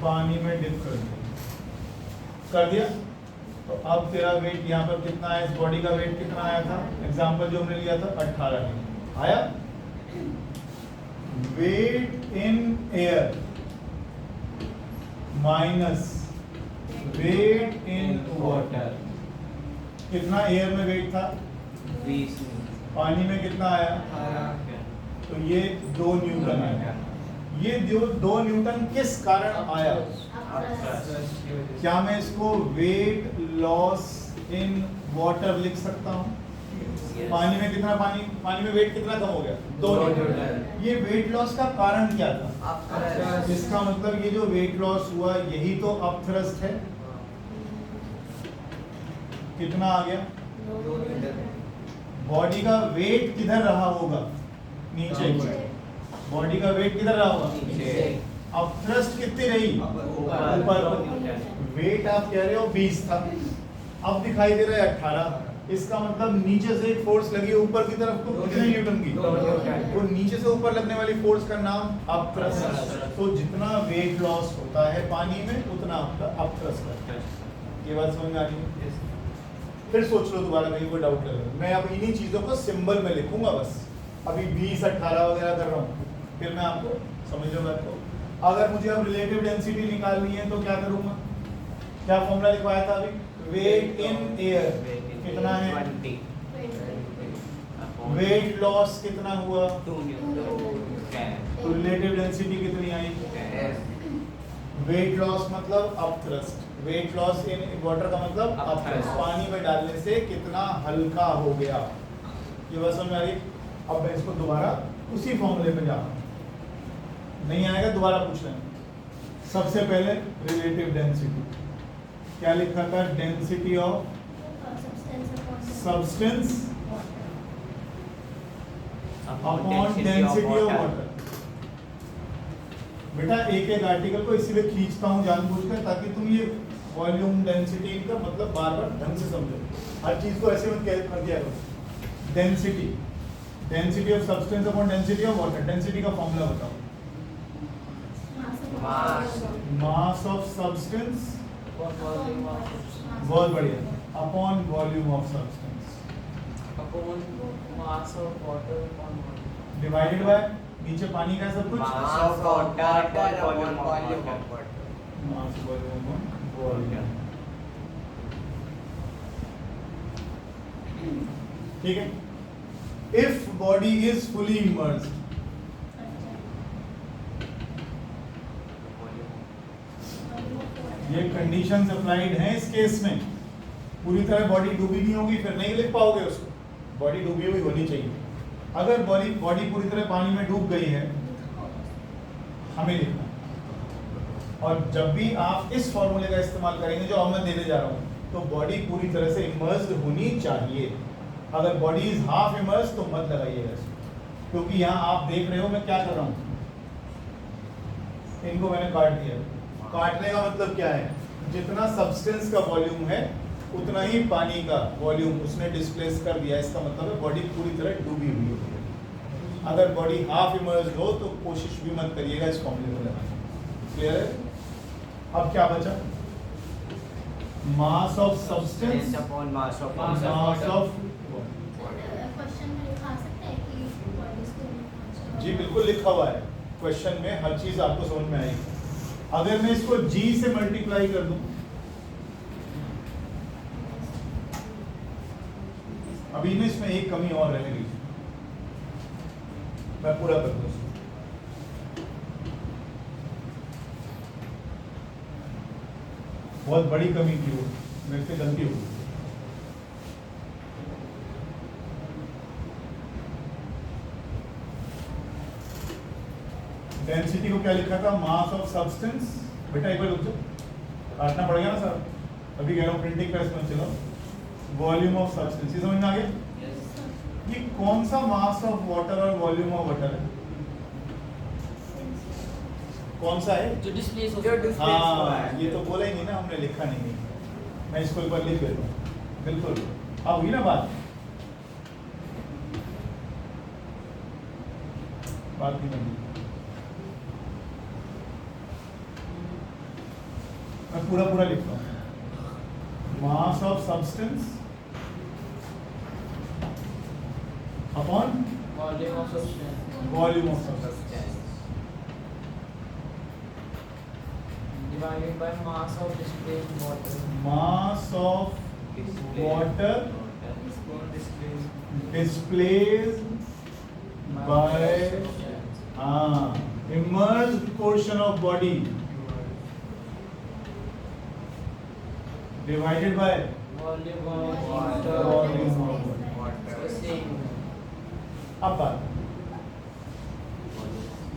पानी में डिप कर दिया, तो अब तेरा वेट यहाँ पर कितना है, इस बॉडी का वेट कितना आया था, एग्जांपल जो हमने लिया था 18 आया। Weight in air minus weight in water, कितना एयर में वेट था, 20। पानी में कितना आया, तो ये 2 न्यूटन आया। ये जो 2 न्यूटन किस कारण आया, क्या मैं इसको वेट लॉस इन वाटर लिख सकता हूँ? पानी में कितना, पानी में वेट कितना कम हो गया, 2 न्यूटन। ये वेट लॉस का कारण क्या था, इसका मतलब ये जो वेट लॉस हुआ यही तो अपथ्रस्ट है। कितना आ गया, 2 बॉडी का वेट किधर रहा होगा? नीचे। बॉडी का वेट किधर रहा होगा? नीचे। अब थ्रस्ट कितनी रही? ऊपर। वेट आप कह रहे हो 20 था, अब दिखाई दे रहा है 18। इसका मतलब नीचे से एक फोर्स लगी है ऊपर की तरफ, तो कितने न्यूटन की? तो नीचे से ऊपर लगने वाली फोर्स का नाम अपथ्रस्ट। तो जितना वेट लॉस होता है पानी में उतना आपका अपथ्रस्ट है। ये बात समझ में आ रही है? फिर सोच लो दोबारा, कहीं कोई डाउट लगे। मैं अब इन्हीं चीजों को सिंबल में लिखूंगा बस। अभी 20 18 वगैरह कर रहा हूँ, फिर मैं आपको समझ लो बात को। अगर मुझे अब रिलेटिव डेंसिटी निकालनी है तो क्या करूंगा? क्या फॉर्मूला लिखवाया था अभी? वेट इन एयर कितना है? 20 वेट लॉस कितना हुआ? 2 न्यूटन। तो रिलेटिव डेंसिटी कितनी आई? वेट लॉस मतलब upthrust. Wait loss in water का मतलब अपथ्रस्ट। पानी में डालने से कितना हल्का हो गया। ये बात समझ में आ रही? अब मैं इसको दोबारा उसी फॉर्मूले पे जा रहा हूं, नहीं आएगा दोबारा पूछ लेना। सबसे पहले रिलेटिव डेंसिटी क्या लिखा था? Density of substance upon density of water. बेटा एक एक आर्टिकल को इसीलिए खींचता हूँ जानबूझकर, ताकि तुम ये वॉल्यूम डेंसिटी इनका मतलब बार बार ढंग से समझो। हर चीज को ऐसे मत कर दिया करो। Density, density of substance upon density of water. Density का फॉर्मूला बताओ। मास ऑफ सब्सटेंस, बहुत बढ़िया, upon volume of substance upon mass of water upon divided by नीचे पानी का सब कुछ mass of water upon volume of water. Mass volume of volume. ठीक है। If body is fully immersed, ये कंडीशंस अप्लाइड हैं इस केस में। पूरी तरह बॉडी डूबी नहीं होगी, फिर नहीं लिख पाओगे उसको। बॉडी डूबी हुई होनी चाहिए। अगर बॉडी पूरी तरह पानी में डूब गई है, हमें लिखना। और जब भी आप इस फॉर्मूले का इस्तेमाल करेंगे जो अब मैं देने जा रहा हूँ, तो बॉडी पूरी तरह से इमर्स्ड होनी चाहिए। अगर बॉडी इज हाफ इमर्स्ड तो मत लगाइएगा इसको, क्योंकि यहाँ आप देख रहे हो मैं क्या कर रहा हूँ। इनको मैंने काट दिया। काटने का मतलब क्या है? जितना सब्सटेंस का वॉल्यूम है उतना ही पानी का वॉल्यूम उसने डिस्प्लेस कर दिया। इसका मतलब है बॉडी पूरी तरह डूबी हुई है। अगर बॉडी हाफ इमर्स्ड हो तो कोशिश भी मत करिएगा इस फॉर्मूले को लगाने। क्लियर है? अब क्या बचा? Mass of substance upon mass of mass of. Question में लिखा सकते हैं कि bodies को नहीं जी बिल्कुल लिखा हुआ है क्वेश्चन में, हर चीज आपको समझ में आएगी। अगर मैं इसको G से मल्टीप्लाई कर दूं, अभी में इसमें एक कमी और रह गई, मैं पूरा कर दूं। बहुत बड़ी कमी की हो, मेरे से गलती हो गई। डेंसिटी को क्या लिखा था? Mass of substance. बेटा एक बार रुक जाओ, काटना पड़ेगा ना सर, अभी कह रहा हूँ प्रिंटिंग प्रेस में चलो। वॉल्यूम ऑफ सब्सटेंस, ये समझ में आ गया? ये कौन सा मास ऑफ वाटर और वॉल्यूम ऑफ वाटर है? कौन सा है? जो डिस्प्लेस हो जो डिस्प्लेस हुआ हाँ, है। ये तो बोला ही नहीं ना, हमने लिखा नहीं। मैं इसको एक बार लिख देता हूँ। बिल्कुल, अब हुई ना बात नहीं बनती। मैं पूरा लिखता हूँ। Mass of substance upon volume of substance volume of substance divided by mass of displaced water. Mass of water displaced by immersed portion of body divided by volume of volume of water. Water same. अब बात,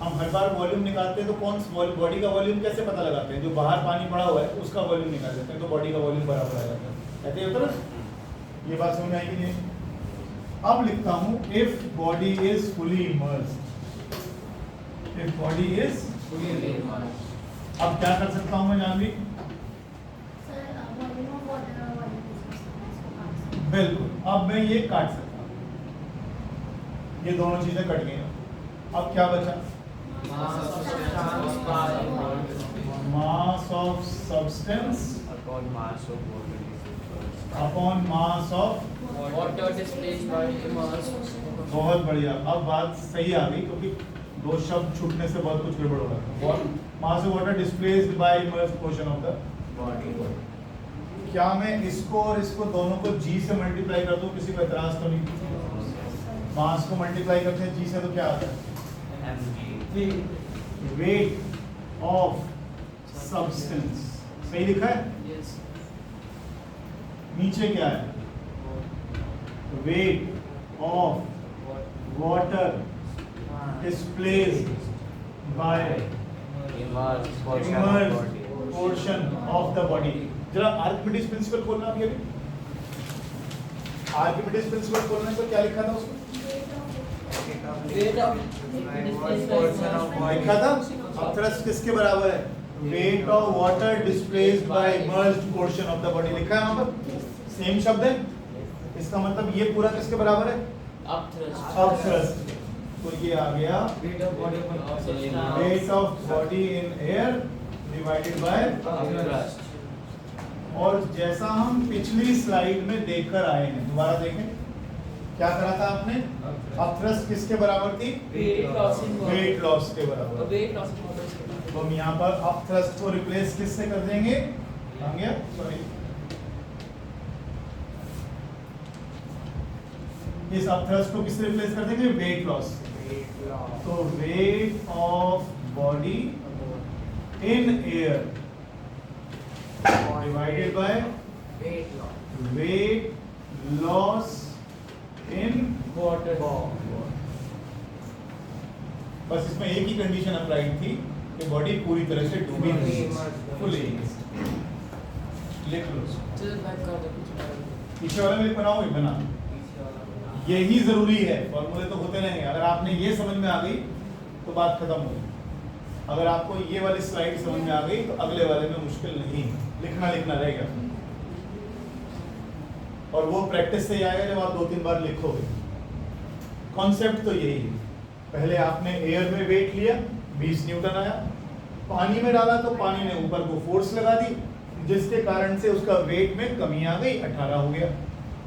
हम हर बार वॉल्यूम निकालते हैं तो कौन बॉडी का वॉल्यूम कैसे पता लगाते हैं? जो बाहर पानी पड़ा हुआ है उसका वॉल्यूम निकाल देते हैं, तो बॉडी का वॉल्यूम बराबर आ जाता है। ऐसे ही होता है ना? ये बात समझ में आएगी नहीं? अब लिखता हूं if body is fully immersed, if body is, अब क्या कर सकता हूं मैं Janhvi? Sir volume of water और वॉल्यूम ऑफ सब्सटेंस। बिल्कुल, अब मैं ये काट सकता हूं, ये दोनों चीजें कट गई। अब क्या बचा? Mass of substance upon mass of water is upon mass of, Water displaced by mass. बहुत बढ़िया। अब बात सही आ गई, क्योंकि दो शब्द छूटने से बहुत कुछ गड़बड़ हो रहा है। Mass of water displaced by immersed portion of the body. क्या मैं इसको और इसको दोनों को g से मल्टीप्लाई कर दूं? किसी को एतराज तो नहीं? मास को मल्टीप्लाई करते हैं g से तो क्या आता है? mg. वेट ऑफ सब्सटेंस, सही लिखा है? Yes. नीचे क्या है? Weight of water displaced by Immersed portion of immersed body. Portion of the body. जरा आर्किमिडीज प्रिंसिपल खोलना अभी अभी। आर्किमिडीज प्रिंसिपल खोलने पर क्या लिखा था उसमें? Weight of Portion of body. लिखा था अब थ्रस्ट किसके बराबर है? Weight of water displaced by immersed portion of the body लिखा है वहां पर, सेम शब्द है। इसका मतलब ये पूरा किसके बराबर है? upthrust. अब थ्रस्ट, तो ये आ गया Weight of body upon substance. Wait of body in air divided bye. Upthrust. और जैसा हम पिछली स्लाइड में देखकर आए हैं, दोबारा देखें क्या करा था आपने? अपथ्रस्ट किसके बराबर थी? Weight loss in water. Weight loss के बराबर। Weight loss in water is equal तो हम यहाँ पर अपथ्रस्ट को रिप्लेस किससे कर देंगे? आ गया, सॉरी, इस अपथ्रस्ट को किससे रिप्लेस कर देंगे? Weight loss. तो weight of body in air divided by weight loss in water. बस इसमें एक ही कंडीशन अप्लाइड थी कि बॉडी पूरी तरह से डूबी नहीं, फुली। लिख लो, Just back कर दो कुछ नहीं। पीछे वाला में बनाओ, ये बना, यही जरूरी है। फॉर्मूले तो होते रहेंगे, अगर आपने ये समझ में आ गई तो बात खत्म हो गई। अगर आपको ये वाली स्लाइड समझ में आ गई तो अगले वाले में मुश्किल नहीं, लिखना रहेगा। और वो प्रैक्टिस से ही आएगा जब आप 2-3 बार लिखोगे। कॉन्सेप्ट तो यही है, पहले आपने एयर में वेट लिया, 20 न्यूटन आया, पानी में डाला तो पानी ने ऊपर को फोर्स लगा दी, जिसके कारण से उसका वेट में कमी आ गई, 18 हो गया।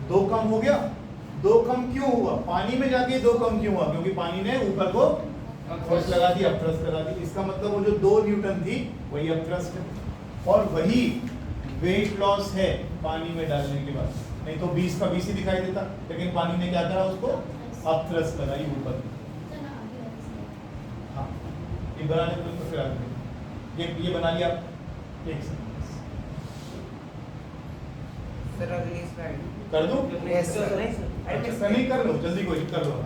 2 कम हो गया। 2 कम क्यों हुआ? पानी में जाके 2 कम क्यों हुआ? क्योंकि पानी ने ऊपर को फोर्स लगा दी, अपथ्रस्ट लगा दी। इसका मतलब वो जो 2 न्यूटन थी वही अपथ्रस्ट है, और वही वेट लॉस है पानी में डालने के बाद। नहीं तो 20 का 20 ही दिखाई देता, लेकिन पानी ने क्या करा? उसको अपथ्रस्ट लगाई ऊपर। हाँ, ये बनाने को तो फिर आगे ये बना लिया। एक सेकंड Sir, अगली slide. कर दूं? Yes, sir. अच्छा, नहीं कर लो, जल्दी कोई कर लो।